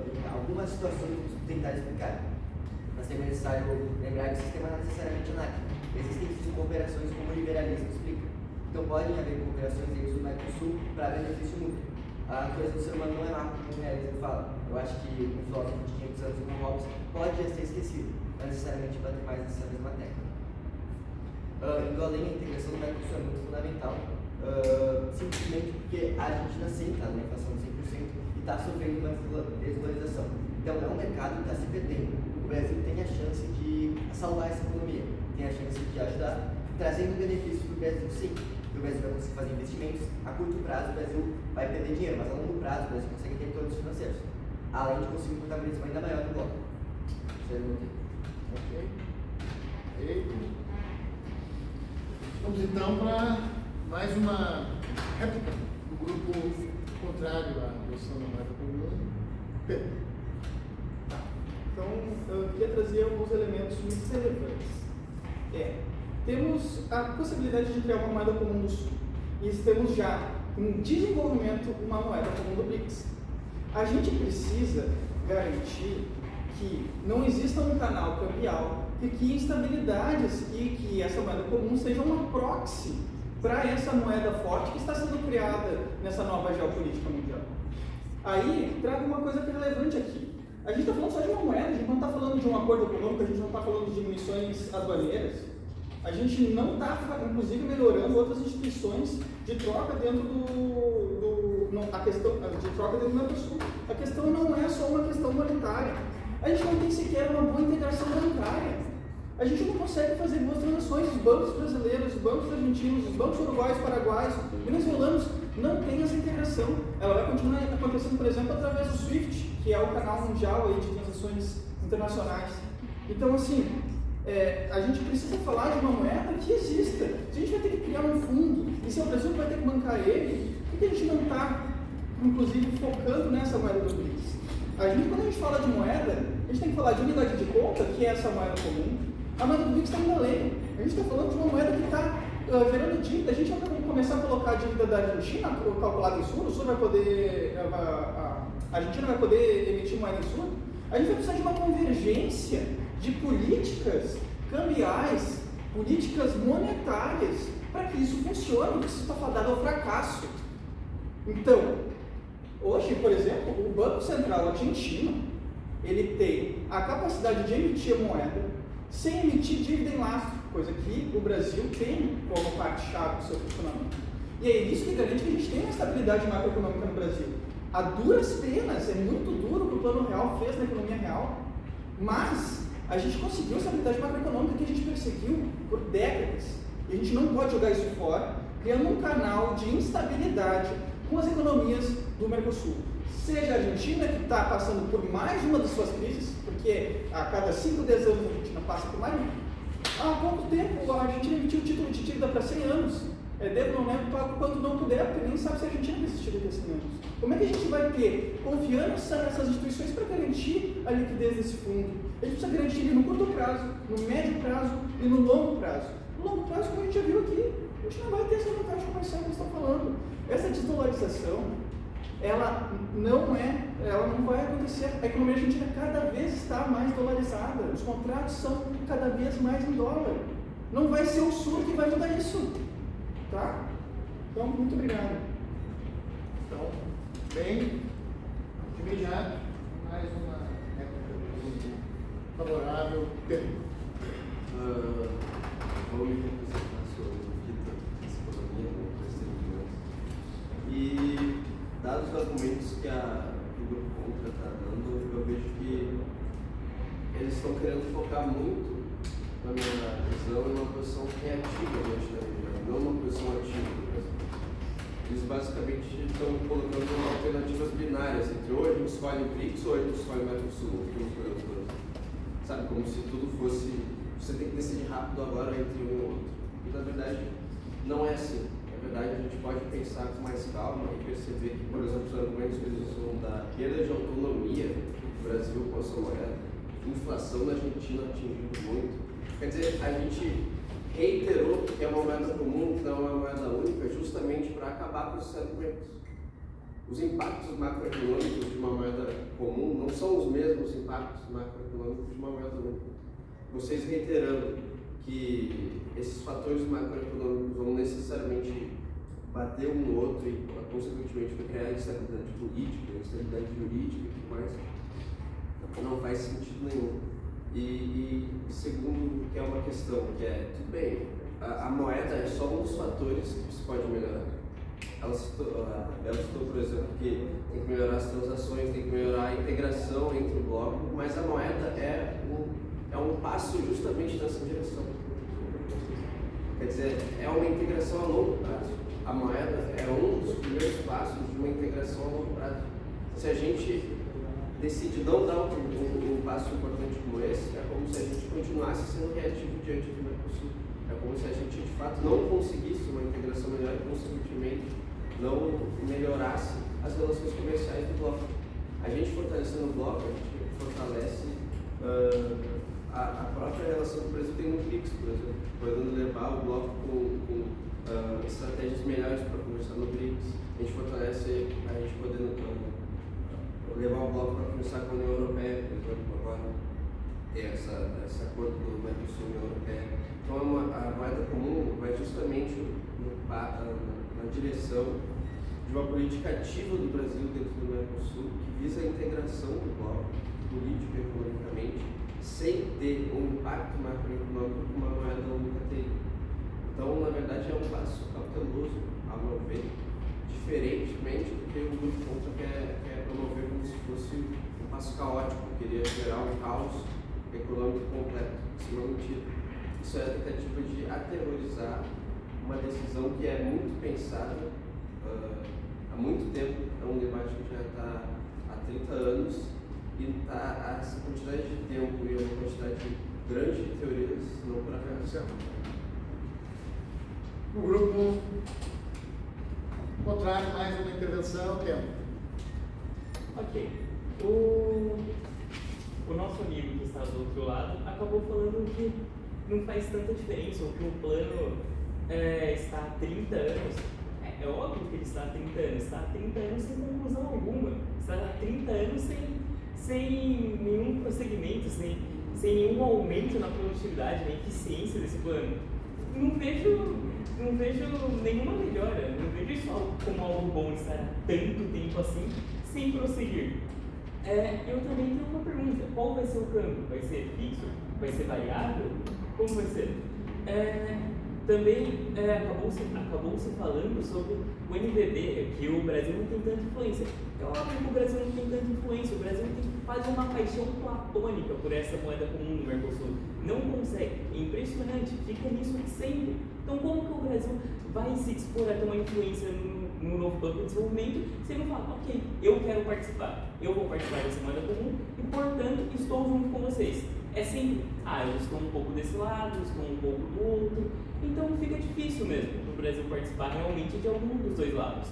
em algumas situações, tentar explicar. Mas é necessário lembrar que o sistema não é necessariamente anárquico. Existem sim cooperações como o liberalismo explica. Então podem haver cooperações dentro do Mercosul para benefício mútuo. A coisa do ser humano não é má, como o realismo fala. Eu acho que um filósofo de 500 anos como Hobbes pode já ser esquecido, não necessariamente bater mais nessa mesma tecla. Indo além, a integração do Mercosul é muito fundamental, simplesmente porque a Argentina sempre está numa inflação de 100% e está sofrendo uma desvalorização. Então é um mercado que está se perdendo. O Brasil tem a chance de salvar essa economia, tem a chance de ajudar, trazendo benefícios para o Brasil, sim. O Brasil vai conseguir fazer investimentos, a curto prazo o Brasil vai perder dinheiro, mas a longo prazo o Brasil consegue ter retornos financeiros, além de conseguir um protagonismo ainda maior no bloco. Ok. Vamos então para mais uma réplica do grupo contrário à adoção da moeda comum. Pedro. Então, eu queria trazer alguns elementos muito relevantes. Temos a possibilidade de criar uma moeda comum do Sul. E temos já, em desenvolvimento, uma moeda comum do BRICS. A gente precisa garantir que não exista um canal cambial e que instabilidades e que essa moeda comum seja uma proxy para essa moeda forte que está sendo criada nessa nova geopolítica mundial. Aí, trago uma coisa que é relevante aqui. A gente está falando só de uma moeda, a gente não está falando de um acordo econômico, a gente não está falando de diminuições aduaneiras. A gente não está, inclusive, melhorando outras instituições de troca dentro a questão de troca dentro do Mercosul. A questão não é só uma questão monetária. A gente não tem sequer uma boa integração bancária. A gente não consegue fazer boas transações. Os bancos brasileiros, os bancos argentinos, os bancos uruguaios, paraguaios, venezuelanos não têm essa integração. Ela vai continuar acontecendo, por exemplo, através do SWIFT, que é o canal mundial aí de transações internacionais. Então, assim, a gente precisa falar de uma moeda que exista. Se a gente vai ter que criar um fundo, e se o Brasil vai ter que bancar ele, por que a gente não está, inclusive, focando nessa moeda do BRICS? Quando a gente fala de moeda, a gente tem que falar de unidade de conta, que é essa moeda comum. A moeda do BRICS está indo além. A gente está falando de uma moeda que está gerando dívida. A gente vai começar a colocar a dívida da Argentina calculada em SUR, o SUR vai poder, a Argentina vai poder emitir moeda em SUR. A gente vai precisar de uma convergência de políticas cambiais, políticas monetárias, para que isso funcione, porque isso está fadado ao fracasso. Então, hoje, por exemplo, o Banco Central argentino, ele tem a capacidade de emitir a moeda sem emitir dívida em lastro, coisa que o Brasil tem como parte-chave do seu funcionamento. E é isso que garante que a gente tenha uma estabilidade macroeconômica no Brasil. A duras penas, é muito duro o que o Plano Real fez na economia real, mas a gente conseguiu a estabilidade macroeconômica que a gente perseguiu por décadas. E a gente não pode jogar isso fora, criando um canal de instabilidade com as economias do Mercosul. Seja a Argentina, que está passando por mais uma das suas crises, porque a cada 5, 10 anos a Argentina passa por mais. Há pouco tempo a Argentina emitiu o título de dívida para 100 anos. Devo não lembro quanto não puder, porque nem sabe se a Argentina vai existir daqui a 100 anos. Como é que a gente vai ter confiança nessas instituições para garantir a liquidez desse fundo? A gente precisa garantir ele no curto prazo, no médio prazo e no longo prazo. No longo prazo, como a gente já viu aqui, a gente não vai ter essa vantagem comercial que eu estou falando. Essa desdolarização, ela não vai acontecer. A economia argentina cada vez está mais dolarizada. Os contratos são cada vez mais em dólar. Não vai ser o SUR que vai mudar isso. Tá? Então, muito obrigado. Então, bem, de imediato, mais uma época favorável. Vou me representar sobre essa economia, e dados os argumentos que o grupo contra está dando, eu vejo que eles estão querendo focar muito, na minha visão, em uma posição reativa diante da região, não uma posição ativa do Brasil. Eles basicamente estão colocando alternativas binárias entre ou a gente escolhe o BRICS ou a gente escolhe o Mercosul, sabe, como se tudo fosse, você tem que decidir rápido agora entre um e outro. E na verdade não é assim. Na verdade a gente pode pensar com mais calma e perceber que, por exemplo, os argumentos que eles usam da perda de autonomia do Brasil com a sua moeda, inflação na Argentina atingindo muito. Quer dizer, a gente reiterou que é uma moeda comum, que não é uma moeda única, justamente para acabar com esses argumentos. os impactos macroeconômicos de uma moeda comum não são os mesmos impactos macroeconômicos de uma moeda única. Vocês reiterando que esses fatores macroeconômicos vão necessariamente bater um no outro e, consequentemente, vai criar instabilidade política, instabilidade jurídica e tudo mais, não faz sentido nenhum. E segundo, que é uma questão, que é, tudo bem, a moeda é só um dos fatores que se pode melhorar. Ela citou, por exemplo, que tem que melhorar as transações, tem que melhorar a integração entre o bloco, mas a moeda é um passo justamente nessa direção. Quer dizer, é uma integração a longo prazo. A moeda é um dos primeiros passos de uma integração a longo prazo. Se a gente decide não dar um passo importante como esse, é como se a gente continuasse sendo reativo diante do Mercosul. É como se a gente, de fato, não conseguisse uma integração melhor e, consequentemente, não melhorasse as relações comerciais do bloco. A gente fortalecendo o bloco, a gente fortalece a própria relação que o Brasil tem no BRICS, por exemplo, podendo levar o bloco com estratégias melhores para conversar no BRICS. A gente fortalece a gente podendo levar o bloco para conversar com a União Europeia, por exemplo, agora tem esse acordo do Mercosul e União Europeia. Então a moeda comum vai justamente na direção de uma política ativa do Brasil dentro do Mercosul que visa a integração do bloco político e economicamente sem ter um impacto macroeconômico que uma moeda única tem. Então, na verdade, é um passo cauteloso, a meu ver, diferentemente do que o grupo contra quer promover como se fosse um passo caótico, queria gerar um caos econômico completo. Isso não é mentira. Isso é a tentativa de aterrorizar uma decisão que é muito pensada há muito tempo. É um debate que já está há 30 anos e está essa quantidade de tempo e uma quantidade grande de teorias não para realizar. O grupo contrário, mais uma intervenção, tempo. Ok. O nosso amigo que está do outro lado acabou falando que não faz tanta diferença, ou que o plano está há 30 anos. É óbvio que ele está há 30 anos, está há 30 anos sem conclusão alguma, está há 30 anos sem nenhum prosseguimento, sem nenhum aumento na produtividade, na eficiência desse plano. Não vejo nenhuma melhora, não vejo isso como algo bom estar há tanto tempo assim sem prosseguir. Eu também tenho uma pergunta: qual vai ser o câmbio? Vai ser fixo? Vai ser variável? Como vai ser? Também acabou-se falando sobre o NVB, que o Brasil não tem tanta influência. É óbvio que o Brasil não tem tanta influência, o Brasil tem quase uma paixão platônica por essa moeda comum no Mercosul. Não consegue, é impressionante, fica nisso sempre. Então como que o Brasil vai se dispor a ter uma influência no novo Banco de Desenvolvimento se ele não fala, ok, eu quero participar, eu vou participar dessa moeda comum e, portanto, estou junto com vocês. É sempre, eu estou um pouco desse lado, estou um pouco do outro. Então fica difícil mesmo o Brasil participar realmente de algum dos dois lados.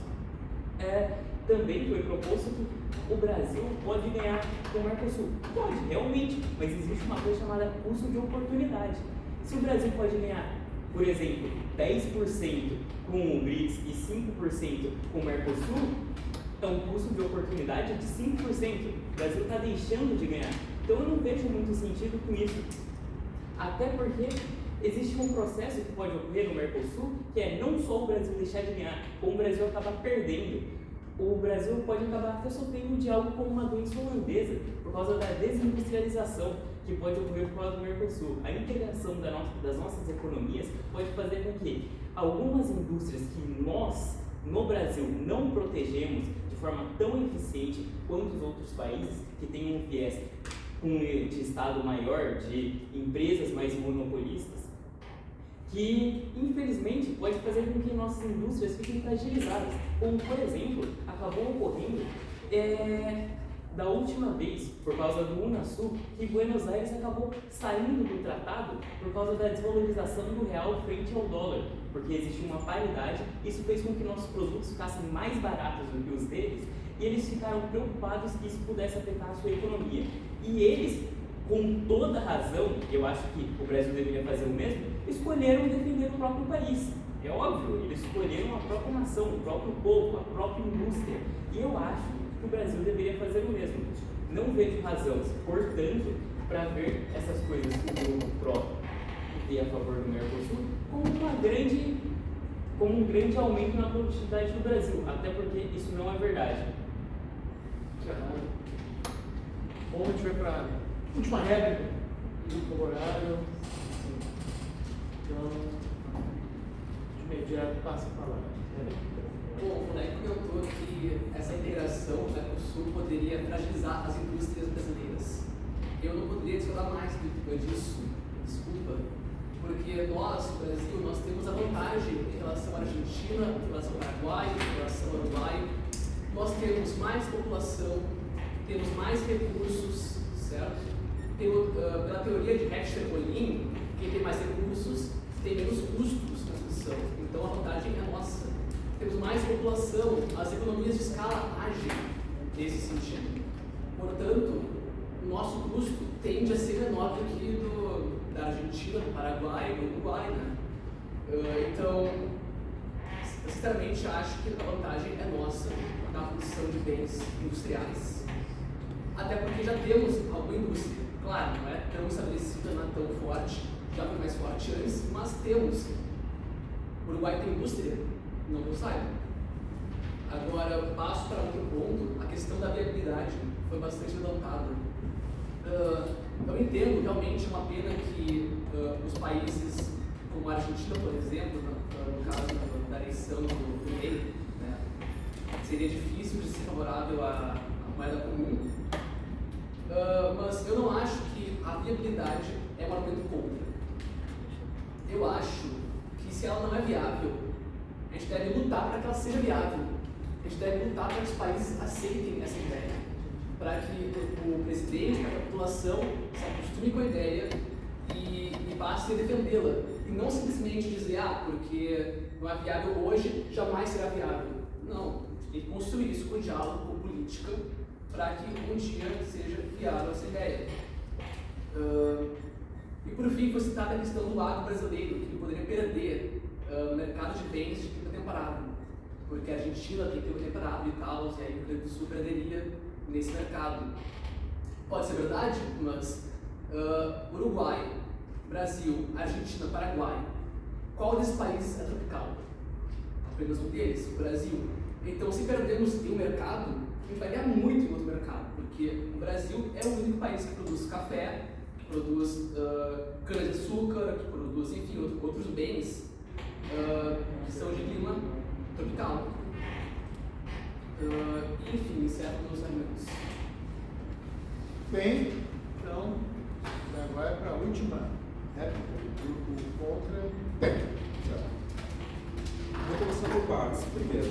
Também foi proposto que o Brasil pode ganhar com o Mercosul. Pode, realmente, mas existe uma coisa chamada custo de oportunidade. Se o Brasil pode ganhar, por exemplo, 10% com o BRICS e 5% com o Mercosul, é um custo de oportunidade de 5%. O Brasil está deixando de ganhar. Então eu não vejo muito sentido com isso. Até porque existe um processo que pode ocorrer no Mercosul, que é não só o Brasil deixar de ganhar, como o Brasil acabar perdendo. O Brasil pode acabar até sofrendo de algo como uma doença holandesa, por causa da desindustrialização que pode ocorrer por causa do Mercosul. A integração das nossas economias pode fazer com que algumas indústrias que nós, no Brasil, não protegemos de forma tão eficiente quanto os outros países, que têm um viés de Estado maior, de empresas mais monopolistas, que infelizmente pode fazer com que nossas indústrias fiquem fragilizadas. Como, por exemplo, acabou ocorrendo da última vez, por causa do Unasul, que Buenos Aires acabou saindo do tratado por causa da desvalorização do real frente ao dólar, porque existe uma paridade. Isso fez com que nossos produtos ficassem mais baratos do que os deles, e eles ficaram preocupados que isso pudesse afetar a sua economia. E eles, com toda razão, eu acho que o Brasil deveria fazer o mesmo, escolheram defender o próprio país. É óbvio, eles escolheram a própria nação, o próprio povo, a própria indústria. E eu acho que o Brasil deveria fazer o mesmo. Não vejo razão, portanto, para ver essas coisas que o grupo PRO vê a favor do Mercosul como um grande aumento na produtividade do Brasil, até porque isso não é verdade. Bom, a gente vai para a última réplica do horário. Então, de imediato, passa a palavra. Bom, o Neco comentou que essa integração do Mercosul poderia fragilizar as indústrias brasileiras. Eu não poderia discordar mais disso, desculpa, porque nós, no Brasil, nós temos a vantagem em relação à Argentina, em relação ao Paraguai, em relação ao Uruguai. Nós temos mais população, temos mais recursos, certo? Pela teoria de Hechter-Ohlin, quem tem mais recursos tem menos custos na produção. Então a vantagem é nossa. Temos mais população, as economias de escala agem nesse sentido. Portanto, o nosso custo tende a ser menor do que da Argentina, do Paraguai, do Uruguai, né? Então, sinceramente, acho que a vantagem é nossa na produção de bens industriais. Até porque já temos alguma indústria. Claro, não é tão estabelecida, não é tão forte, já foi mais forte antes, mas temos. O Uruguai tem indústria? Não que eu saiba. Agora, eu passo para outro ponto, a questão da viabilidade foi bastante levantada. Eu entendo realmente uma pena que os países como a Argentina, por exemplo, no caso da eleição do Milei, né, seria difícil de ser favorável à moeda comum, mas eu não acho que a viabilidade é um argumento contra. Eu acho que se ela não é viável, a gente deve lutar para que ela seja viável. A gente deve lutar para que os países aceitem essa ideia, para que o presidente, para que a população se acostume com a ideia e passe a defendê-la. E não simplesmente dizer, porque não é viável hoje, jamais será viável. Não, a gente tem que construir isso com diálogo, com política, para que um dia seja viável essa ideia. E por fim, foi citada a questão do agro brasileiro, que poderia perder o mercado de bens de clima temperado, porque a Argentina tem clima temperado e tal, e aí o Rio Grande do Sul perderia nesse mercado. Pode ser verdade, mas Uruguai, Brasil, Argentina, Paraguai, qual desses países é tropical? Apenas um deles, o Brasil. Então, se perdemos em um mercado, a gente vai ganhar muito em outro mercado, porque o Brasil é o único país que produz café, que produz cana-de-açúcar, que produz, enfim, outros bens que são de clima tropical. Enfim, encerro meus argumentos. Bem, então, agora para a última réplica do grupo contra. Vou começar por partes. Primeiro,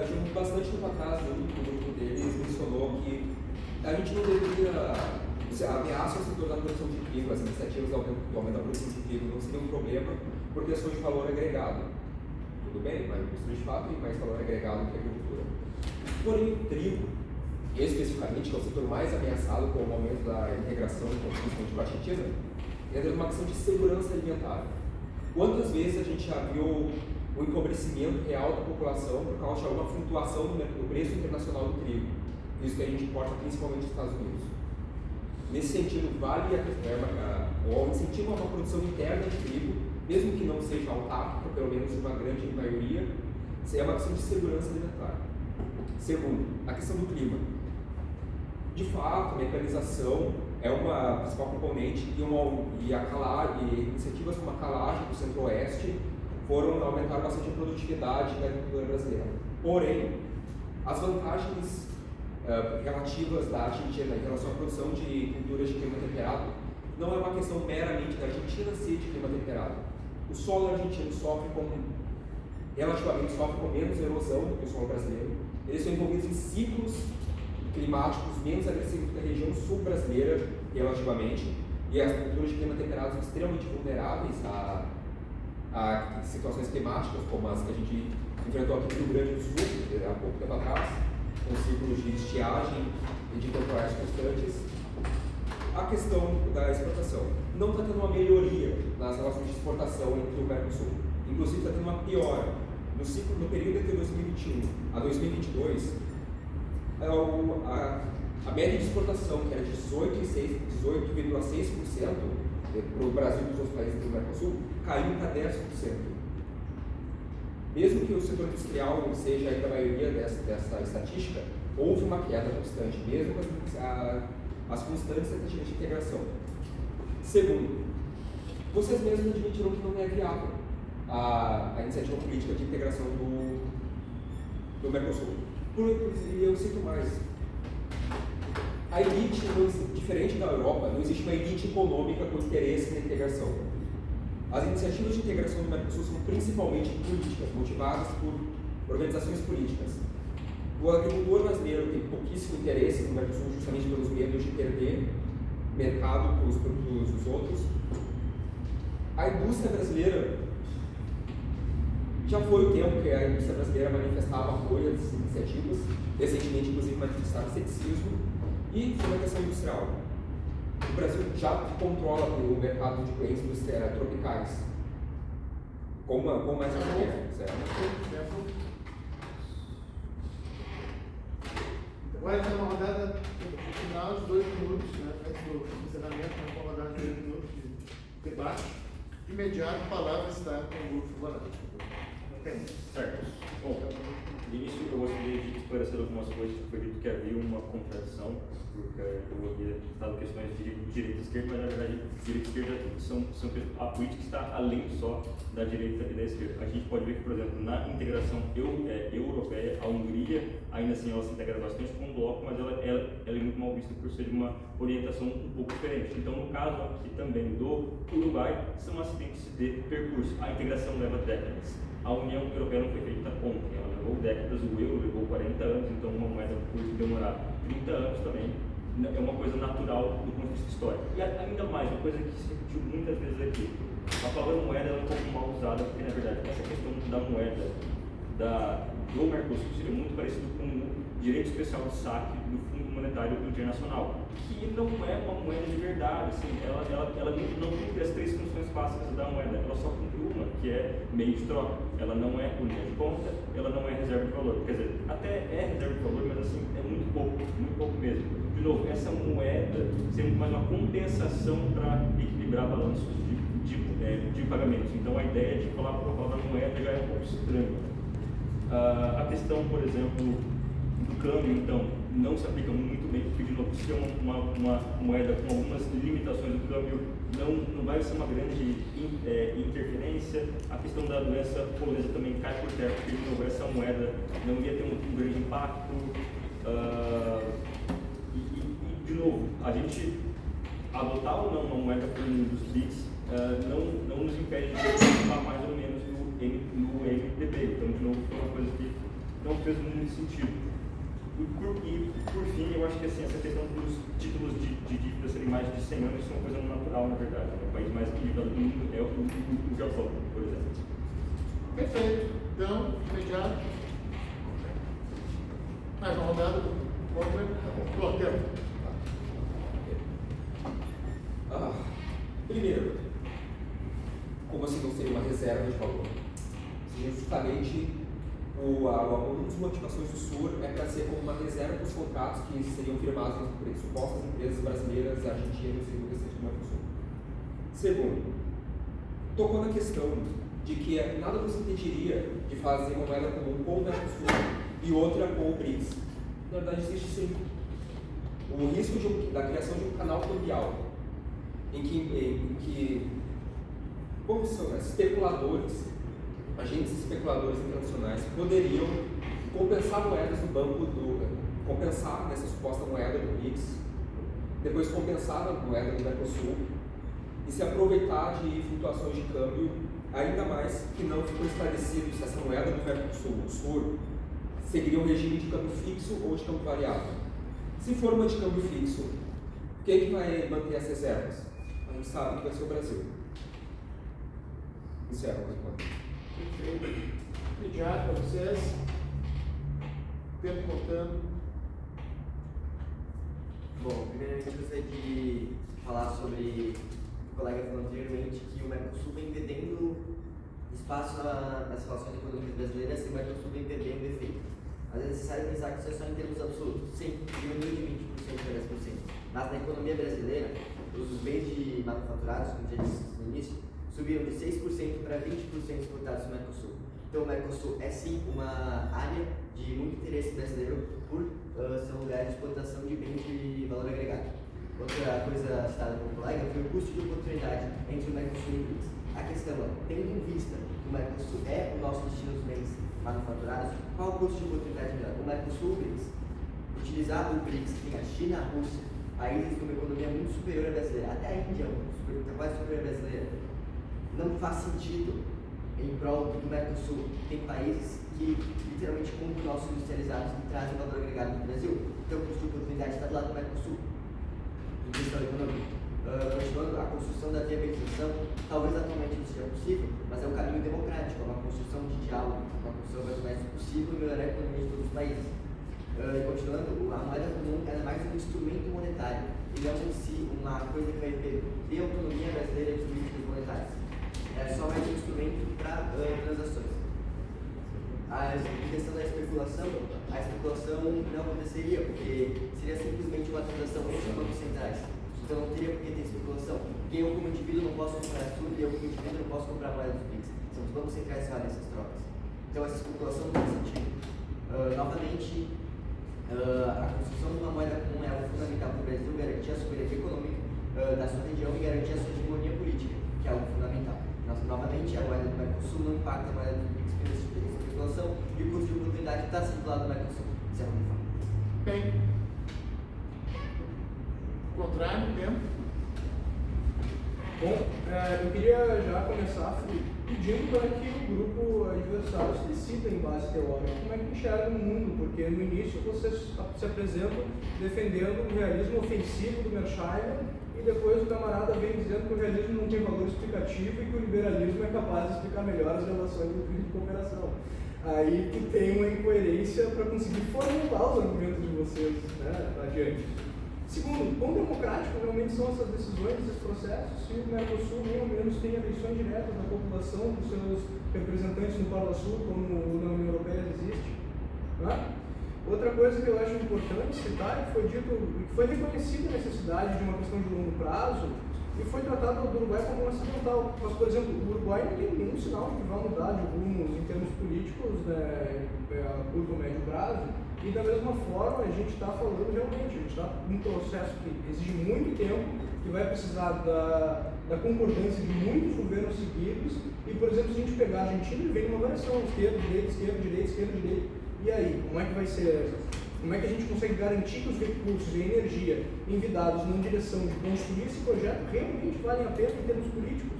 junto bastante tempo atrás, o grupo deles mencionou que a gente não deveria. A ameaça ao setor da produção de trigo, as iniciativas do aumento da produção de trigo não seria um problema por questões de valor agregado. Tudo bem, mas indústria de fato tem mais valor agregado que a agricultura. Porém, o trigo, especificamente, que é o setor mais ameaçado com o aumento da integração e consumo de Argentina, é uma questão de segurança alimentar. Quantas vezes a gente já viu o empobrecimento real da população por causa de alguma flutuação no preço internacional do trigo? Isso que a gente importa principalmente dos Estados Unidos. Nesse sentido, vale o incentivo a uma produção interna de trigo, mesmo que não seja autárquica, pelo menos uma grande maioria, é uma questão de segurança alimentar. Segundo, a questão do clima. De fato, a mecanização é uma principal componente e iniciativas como a calagem do Centro-Oeste foram aumentar bastante a produtividade da agricultura brasileira. Porém, as vantagens relativas da Argentina em relação à produção de culturas de clima temperado não é uma questão meramente da Argentina ser de clima temperado. O solo argentino relativamente sofre com menos erosão do que o solo brasileiro. Eles são envolvidos em ciclos climáticos menos agressivos que a região sul brasileira, relativamente, e as culturas de clima temperado são extremamente vulneráveis a situações climáticas como as que a gente enfrentou aqui no Rio Grande do Sul há pouco tempo atrás, com ciclos de estiagem e de temporais constantes. A questão da exportação. Não está tendo uma melhoria nas relações de exportação entre o Mercosul. inclusive está tendo uma piora. No período entre 2021 a 2022, a média de exportação, que era de 18,6% para o Brasil e os outros países do Mercosul, caiu para 10%. Mesmo que o setor industrial seja ainda a maioria dessa estatística, houve uma queda constante, mesmo com as constantes tentativas de integração. Segundo, vocês mesmos admitiram que não é viável a iniciativa política de integração do Mercosul. E eu cito mais. A elite, diferente da Europa, não existe uma elite econômica com interesse na integração. As iniciativas de integração do Mercosul são principalmente políticas, motivadas por organizações políticas. O agricultor brasileiro tem pouquíssimo interesse no Mercosul justamente pelos medos de perder mercado para os produtos dos outros. A indústria brasileira, já foi o tempo que a indústria brasileira manifestava apoio a essas iniciativas, recentemente inclusive manifestaram ceticismo. E sobre a questão industrial, o Brasil já controla o mercado de bens tropicais com mais apoio, certo? Agora tem uma rodada final de 2 minutos, né, antes do encerramento, uma rodada de 2 minutos de debate. Imediato, a palavra está com o grupo favorable. Certo. Bom, de início eu gostaria de esclarecer algumas coisas. Foi dito que havia uma contradição, porque eu havia estado questões de direita e esquerda, mas na verdade direita e esquerda a política está além só da direita e da esquerda. A gente pode ver que, por exemplo, na integração europeia, a Hungria, ainda assim, ela se integra bastante com o bloco, mas ela é muito mal vista por ser de uma orientação um pouco diferente. Então, no caso aqui também do Uruguai, são acidentes de percurso. A integração leva décadas. A União Europeia não foi feita ontem, ela levou décadas, o euro levou 40 anos, então uma moeda por demorar 30 anos também é uma coisa natural do ponto de vista histórico. E ainda mais, uma coisa que se repetiu muitas vezes aqui, a palavra moeda é um pouco mal usada, porque na verdade essa questão da moeda do Mercosul seria muito parecido com o direito especial de saque do Fundo Monetário Internacional, que não é uma moeda de verdade, assim, ela não cumpre as 3 funções básicas da moeda, ela só cumpre uma, que é meio de troca. Ela não é unidade de conta, ela não é reserva de valor. Quer dizer, até é reserva de valor, mas assim, é muito pouco mesmo. De novo, essa moeda seria mais uma compensação para equilibrar balanços de pagamentos. Então a ideia de falar por falar da moeda já é um pouco estranha. A questão, por exemplo, do câmbio, então, não se aplica muito bem, porque, de novo, se é uma moeda com algumas limitações, o câmbio não vai ser uma grande interferência. A questão da doença polonesa também cai por terra, porque, de novo, essa moeda não ia ter um grande impacto. De novo, a gente adotar ou não uma moeda comum dos BRICS não nos impede de participar mais ou menos no MDB. Então, de novo, foi uma coisa que não fez muito sentido. E por fim, eu acho que assim, essa questão dos títulos de dívida serem mais de 100 anos, isso é uma coisa natural, na verdade. O país mais endividado do mundo é o Japão, por exemplo. Perfeito. Então, imediato. Mais uma rodada. Primeiro, como assim não seria uma reserva de valor? Justamente, uma das motivações do SUR é para ser como uma reserva dos contratos que seriam firmados entre supostas empresas brasileiras, argentinas e do restante do Mercosul. Segundo, tocou na questão de que nada nos impediria de fazer uma moeda comum com o Mercosul e outra com o BRICS. Na verdade, existe sim o risco da criação de um canal cambial em que como são especuladores, agentes especuladores internacionais poderiam compensar moedas do banco, compensar nessa suposta moeda do BRICS, depois compensar a moeda do Mercosul e se aproveitar de flutuações de câmbio, ainda mais que não ficou esclarecido se essa moeda do Mercosul, do Sul, seguiria um regime de câmbio fixo ou de câmbio variável. Se for uma de câmbio fixo, quem vai manter as reservas? A gente sabe que vai ser o Brasil. Encerro, Perfeito. Imediato para vocês. Tempo contando. Bom, primeiramente eu gostaria de falar sobre o colega falou anteriormente que o Mercosul vem vendendo espaço nas relações econômicas brasileiras e o Mercosul vem perdendo efeito. Às vezes é necessário pensar que isso é só em termos absolutos. Sim, diminuiu de 20% para 10%. Mas na economia brasileira, os bens de manufaturados, como já disse no início, subiram de 6% para 20% exportados no Mercosul. Então o Mercosul é sim uma área de muito interesse brasileiro por ser um lugar de exportação de bens de valor agregado. Outra coisa citada por colega foi o custo de oportunidade entre o Mercosul e o BRICS. A questão é, tendo em vista que o Mercosul é o nosso destino dos bens manufaturados, qual o custo de oportunidade melhor? O Mercosul ou o BRICS? Utilizar o BRICS, que tem a China, a Rússia, países com uma economia muito superior à brasileira, até a Índia, quase superior à brasileira, não faz sentido em prol do Mercosul. Tem países que literalmente compram nossos industrializados e trazem valor agregado no Brasil. Então o custo de oportunidade está do lado do Mercosul, em questão econômica. Continuando, a construção da viabilização, talvez atualmente não seja possível, mas é um caminho democrático, é uma construção de diálogo, uma construção mais ou menos possível e melhorar a economia de todos os países. Continuando, a moeda comum é mais um instrumento monetário e não em si uma coisa que vai ter autonomia brasileira de políticas monetárias. É só mais um instrumento para transações. Em questão da especulação, a especulação não aconteceria, porque seria simplesmente uma transação entre bancos centrais. Então não teria por que ter especulação. Porque eu como indivíduo não posso comprar tudo e eu como indivíduo não posso comprar a moeda dos BRICS. São os bancos centrais que fazem essas trocas. Então essa especulação não tem sentido. Novamente, a construção de uma moeda comum é algo fundamental para o Brasil, garantir a soberania econômica da sua região e garantir a sua hegemonia política, que é algo fundamental. Novamente, a moeda do Mercosul não impacta a moeda dos BRICS pela especulação e o custo de oportunidade está sendo do lado do Mercosul. Isso é muito fácil. Bem, contrário, tempo. Bom, eu queria já começar pedindo para que o grupo adversário se decida em base teórica como é que enxerga o mundo, porque no início vocês se apresentam defendendo o realismo ofensivo do Mersheimer e depois o camarada vem dizendo que o realismo não tem valor explicativo e que o liberalismo é capaz de explicar melhor as relações do crime de cooperação. Aí que tem uma incoerência para conseguir formular os argumentos de vocês, né, adiante. Segundo, quão democrático realmente são essas decisões, esses processos, se o Mercosul nem ao menos tem eleições diretas da população, dos seus representantes no Parlasul, como na União Europeia existe. Né? Outra coisa que eu acho importante citar, que foi dito, que foi reconhecida a necessidade de uma questão de longo prazo, e foi tratado do Uruguai como um acidental. Mas, por exemplo, o Uruguai não tem nenhum sinal de que vai mudar de rumos em termos políticos, né, a curto ou médio prazo. E da mesma forma, a gente está falando realmente, a gente está num processo que exige muito tempo, que vai precisar da concordância de muitos governos seguidos. E, por exemplo, se a gente pegar a Argentina, ele vem numa variação, esquerda, direita, esquerda, direita, esquerda, direita. E aí, como é que vai ser? Como é que a gente consegue garantir que os recursos e a energia envidados na direção de construir esse projeto realmente valem a pena em termos políticos?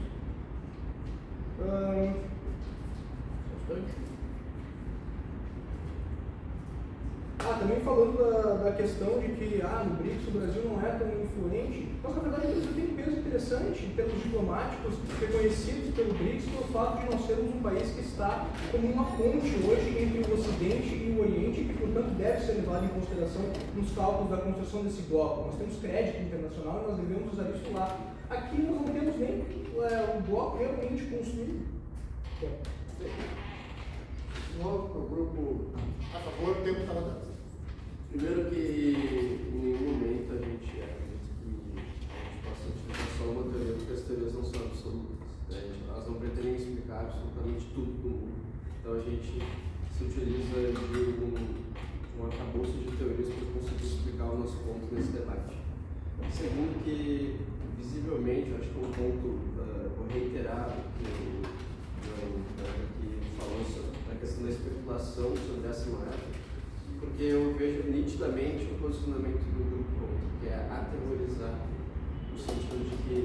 Também falando da questão de que no BRICS o Brasil não é tão influente, mas na verdade o Brasil tem um peso interessante em termos diplomáticos, reconhecidos pelo BRICS pelo fato de nós sermos um país que está como uma ponte hoje entre o Ocidente e o Oriente, que portanto deve ser levado em consideração nos cálculos da construção desse bloco. Nós temos crédito internacional e nós devemos usar isso lá. Aqui nós não temos nem o bloco realmente construído. Novo para o grupo a favor, o tempo está dado. Primeiro que em nenhum momento a gente possa utilizar só uma teoria, porque as teorias não são absolutas. Né? Elas não pretendem explicar absolutamente tudo do mundo. Então a gente se utiliza de um arcabouço de teorias para conseguir explicar o nosso ponto nesse debate. Segundo que, visivelmente, eu acho que um ponto, vou reiterar o que falou sobre a questão da especulação sobre essa moeda, porque eu vejo nitidamente o posicionamento do grupo contra, que é atemorizar, no sentido de que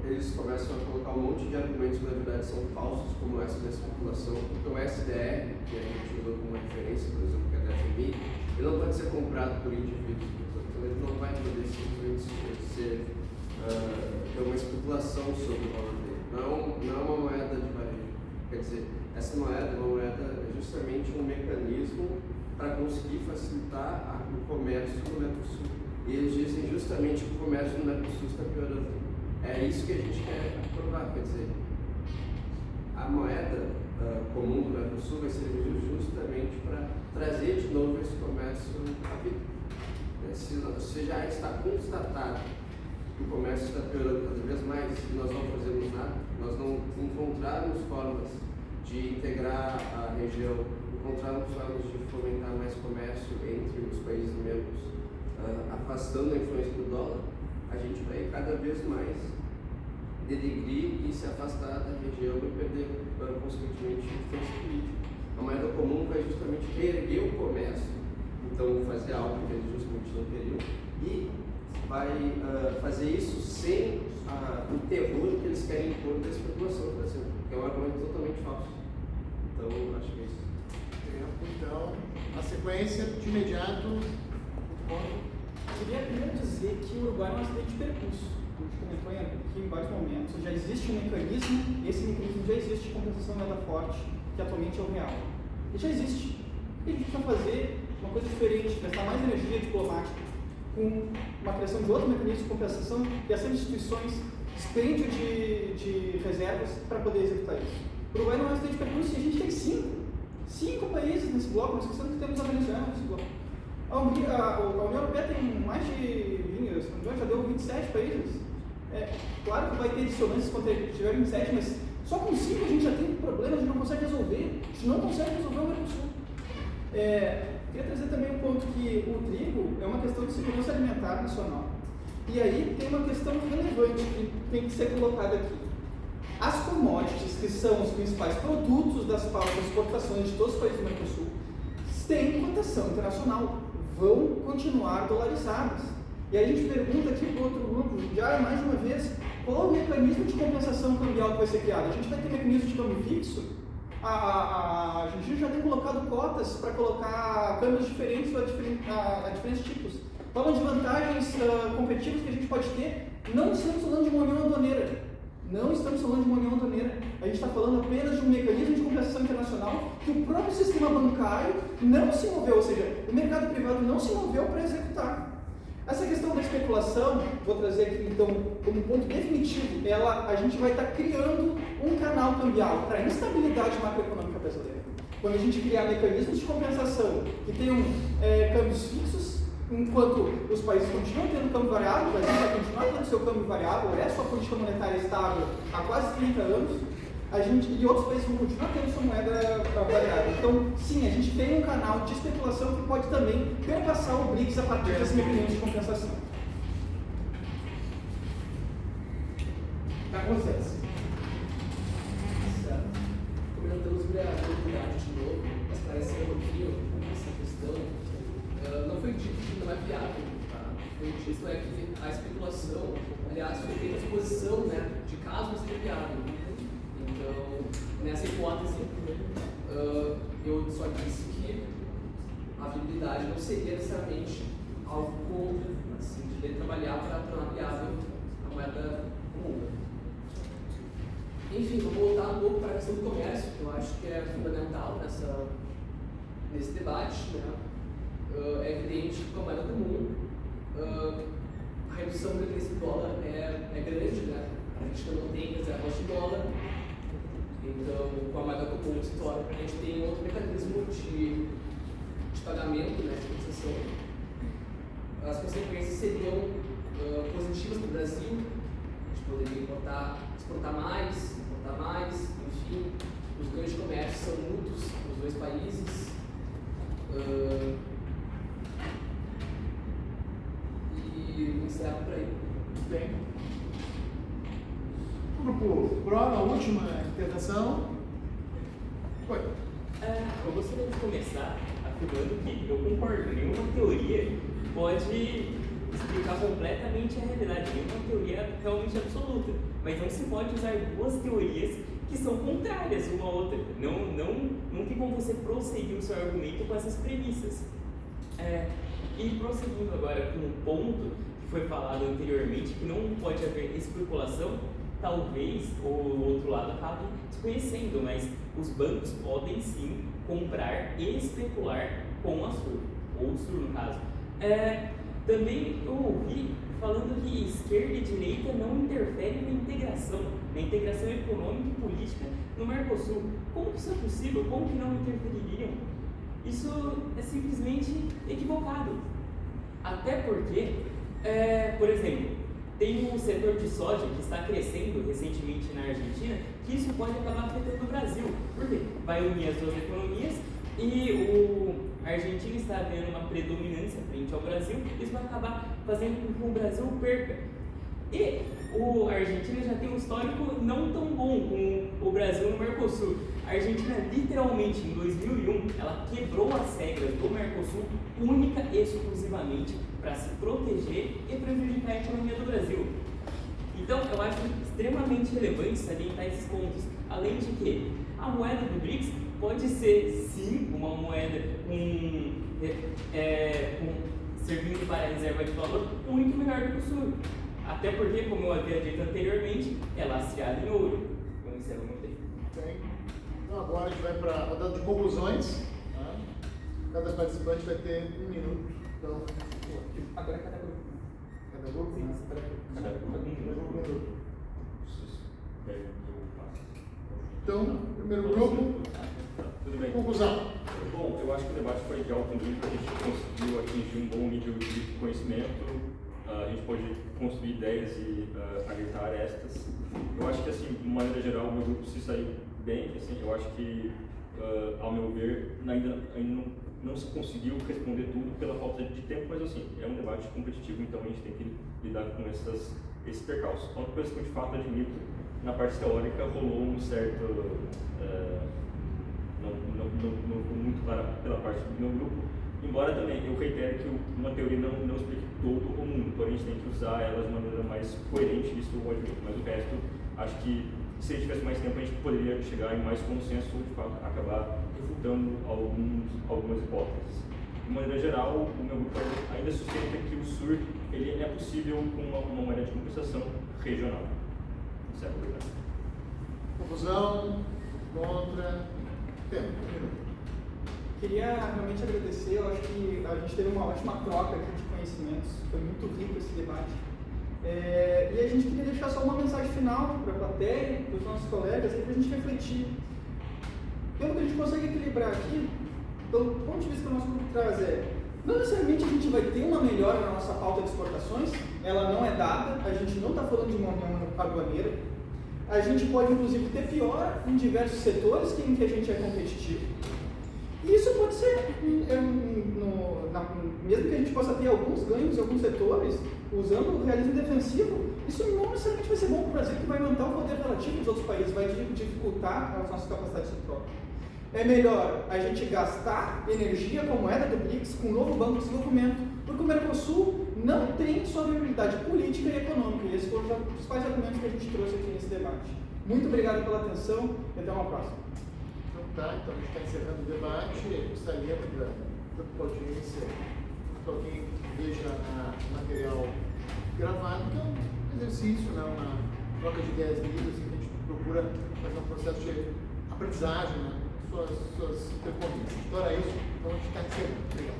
eles começam a colocar um monte de argumentos que na verdade são falsos, como essa da especulação, porque o SDR, que a gente usou como uma referência, por exemplo, que é da FMI, ele não pode ser comprado por indivíduos, então ele não vai poder simplesmente ter uma especulação sobre o valor dele. Não é uma moeda de varejo. Quer dizer, essa moeda é justamente um mecanismo para conseguir facilitar o comércio no Mercosul. E eles dizem justamente que o comércio no Mercosul está piorando. É isso que a gente quer provar, quer dizer, a moeda comum do Mercosul vai servir justamente para trazer de novo esse comércio à vida. Se já está constatado que o comércio está piorando cada vez mais e nós não fazemos nada, nós não encontrarmos formas de integrar a região, encontrarmos formas de fomentar mais comércio entre os países membros, afastando a influência do dólar, a gente vai cada vez mais denegrir e se afastar da região e perder, consequentemente, influência política. A moeda comum vai justamente reerguer o comércio, então fazer algo que eles justamente não queriam, e vai fazer isso sem o terror que eles querem impor da especulação, por exemplo, que é um argumento totalmente falso. Então, acho que é isso. Então, a sequência de imediato. Eu queria primeiro dizer que o Uruguai é um acidente de percurso. A gente comentou aqui em vários momentos. Já existe um mecanismo, esse mecanismo já existe de compensação da moeda forte, que atualmente é o real. Ele já existe. O que a gente precisa fazer? Uma coisa diferente, prestar mais energia diplomática, com uma criação de outro mecanismo de compensação, criação de instituições, dispêndio de reservas para poder executar isso. O Uruguai não é um acidente de percurso e a gente tem cinco países nesse bloco, não esquecendo que temos a Venezuela nesse bloco. A União Europeia tem mais de 20, já deu 27 países. Claro que vai ter dissonâncias quando tiver 27, mas só com 5 a gente já tem problemas, a gente não consegue resolver. A gente não consegue resolver o Mercosul. Queria trazer também um ponto que o trigo é uma questão de segurança alimentar nacional. E aí tem uma questão relevante que tem que ser colocada aqui. As commodities, que são os principais produtos das pautas de exportações de todos os países do Mercosul, têm cotação internacional, vão continuar dolarizadas. E aí a gente pergunta aqui para o outro grupo, já mais uma vez, qual é o mecanismo de compensação cambial que vai ser criado? A gente vai ter mecanismo de câmbio fixo? A Argentina já tem colocado cotas para colocar câmbios diferentes a diferentes tipos. Falam de vantagens competitivas que a gente pode ter. Não estamos falando de uma união aduaneira. Não estamos falando de uma união aduaneira. A gente está falando apenas de um mecanismo de compensação internacional que o próprio sistema bancário não se moveu, ou seja, o mercado privado não se moveu para executar. Essa questão da especulação, vou trazer aqui então como ponto definitivo, a gente vai estar criando um canal cambial para a instabilidade macroeconômica brasileira. Quando a gente criar mecanismos de compensação que tenham câmbios fixos, enquanto os países continuam tendo câmbio variável, o Brasil vai continuar tendo seu câmbio variável, sua política monetária estável há quase 30 anos, e outros países vão continuar tendo sua moeda variável. Então, sim, a gente tem um canal de especulação que pode também perpassar o BRICS a partir desse mecanismo de compensação. Tá com vocês. Comentando sobre a mobilidade de novo, esclarecer um pouquinho essa questão. Não foi dito que não é viável, tá? Foi dito que a especulação, aliás, foi feita a suposição, né, de caso não seja viável. Então, nessa hipótese, eu só disse que a viabilidade não seria necessariamente algo contra, assim, de trabalhar para tornar viável a moeda comum. Enfim, vou voltar um pouco para a questão do comércio, que eu acho que é fundamental nesse debate, né? É evidente que com a moeda comum, a redução da crise do dólar é grande, né? A gente não tem reservas de dólar, então com a moeda comum a gente tem outro mecanismo de pagamento, né, de compensação. As consequências seriam positivas para o Brasil, a gente poderia exportar mais, importar mais, enfim, os ganhos de comércio são mútuos nos dois países. E encerro por aí. Muito bem. O grupo PRO, a última intervenção. Oi. Eu gostaria de começar afirmando que eu concordo, nenhuma teoria pode explicar completamente a realidade, nenhuma teoria realmente absoluta, mas não se pode usar duas teorias que são contrárias uma à outra. Não tem como você prosseguir o seu argumento com essas premissas. E prosseguindo agora com um ponto que foi falado anteriormente, que não pode haver especulação, talvez o outro lado acabe desconhecendo, mas os bancos podem sim comprar e especular com a SUR, ou SUR no caso. Também eu ouvi falando que esquerda e direita não interferem na integração econômica e política no Mercosul. Como que isso é possível? Como que não interfeririam? Isso é simplesmente equivocado. Até porque, por exemplo, tem um setor de soja que está crescendo recentemente na Argentina, que isso pode acabar afetando o Brasil. Por quê? Vai unir as duas economias e a Argentina está ganhando uma predominância frente ao Brasil, isso vai acabar fazendo com que o Brasil perca. E a Argentina já tem um histórico não tão bom com o Brasil no Mercosul. A Argentina, literalmente, em 2001, ela quebrou as regras do Mercosul única e exclusivamente para se proteger e prejudicar a economia do Brasil. Então, eu acho extremamente relevante salientar esses pontos. Além de que a moeda do BRICS pode ser, sim, uma moeda servindo para a reserva de valor muito melhor do que o Sul. Até porque, como eu havia dito anteriormente, é lastreada em ouro. Eu encerro meu tempo. Ok. Então agora a gente vai para a rodada de conclusões. Tá? Cada participante vai ter 1 minuto. Então, Agora é cada grupo. cada grupo? Sim, Cada grupo Cada grupo 1 minuto. Então, primeiro grupo, Tudo bem. conclusão. Bom, eu acho que o debate foi de alto nível, a gente conseguiu atingir um bom nível de conhecimento, a gente pôde construir ideias e alertar arestas. Eu acho que, assim, de uma maneira geral, o meu grupo se saiu bem, assim, eu acho que, ao meu ver, ainda não se conseguiu responder tudo pela falta de tempo, mas, assim, é um debate competitivo, então a gente tem que lidar com esses percalços. A única coisa que eu, de fato, admito, na parte teórica, rolou um certo... não ficou muito clara pela parte do meu grupo, embora também eu reitere que uma teoria não explique todo o mundo, porém a gente tem que usar ela de maneira mais coerente, isso eu admito, mas o resto, acho que se a gente tivesse mais tempo a gente poderia chegar em mais consenso ou de fato acabar refutando algumas hipóteses. De maneira geral, o meu grupo ainda sustenta que o SUR ele é possível com uma moeda de compensação regional. Certo, obrigado. Conclusão, contra, tempo, 1 minuto. Queria realmente agradecer, eu acho que a gente teve uma ótima troca aqui de conhecimentos, foi muito rico esse debate. E a gente queria deixar só uma mensagem final para a plateia, para os nossos colegas, para a gente refletir. Pelo que a gente consegue equilibrar aqui, pelo ponto de vista que o nosso grupo traz não necessariamente a gente vai ter uma melhora na nossa pauta de exportações, ela não é dada, a gente não está falando de uma união aduaneira, a gente pode inclusive ter pior em diversos setores em que a gente é competitivo. E isso pode ser, mesmo que a gente possa ter alguns ganhos em alguns setores, usando o realismo defensivo, isso não necessariamente vai ser bom para o Brasil, que vai aumentar o poder relativo dos outros países, vai dificultar as nossas capacidades de troca. É melhor a gente gastar energia com a moeda do BRICS, com o novo Banco de Desenvolvimento, porque o Mercosul não tem sua viabilidade política e econômica, e esses foram os principais argumentos que a gente trouxe aqui nesse debate. Muito obrigado pela atenção e até uma próxima. Então a gente está encerrando o debate. Eu gostaria da audiência que alguém veja o material gravado, que é um exercício, né, uma troca de ideias livres, que a gente procura fazer um processo de aprendizagem, né, suas intercorrências. Então era isso, então a gente está encerrando. Obrigado.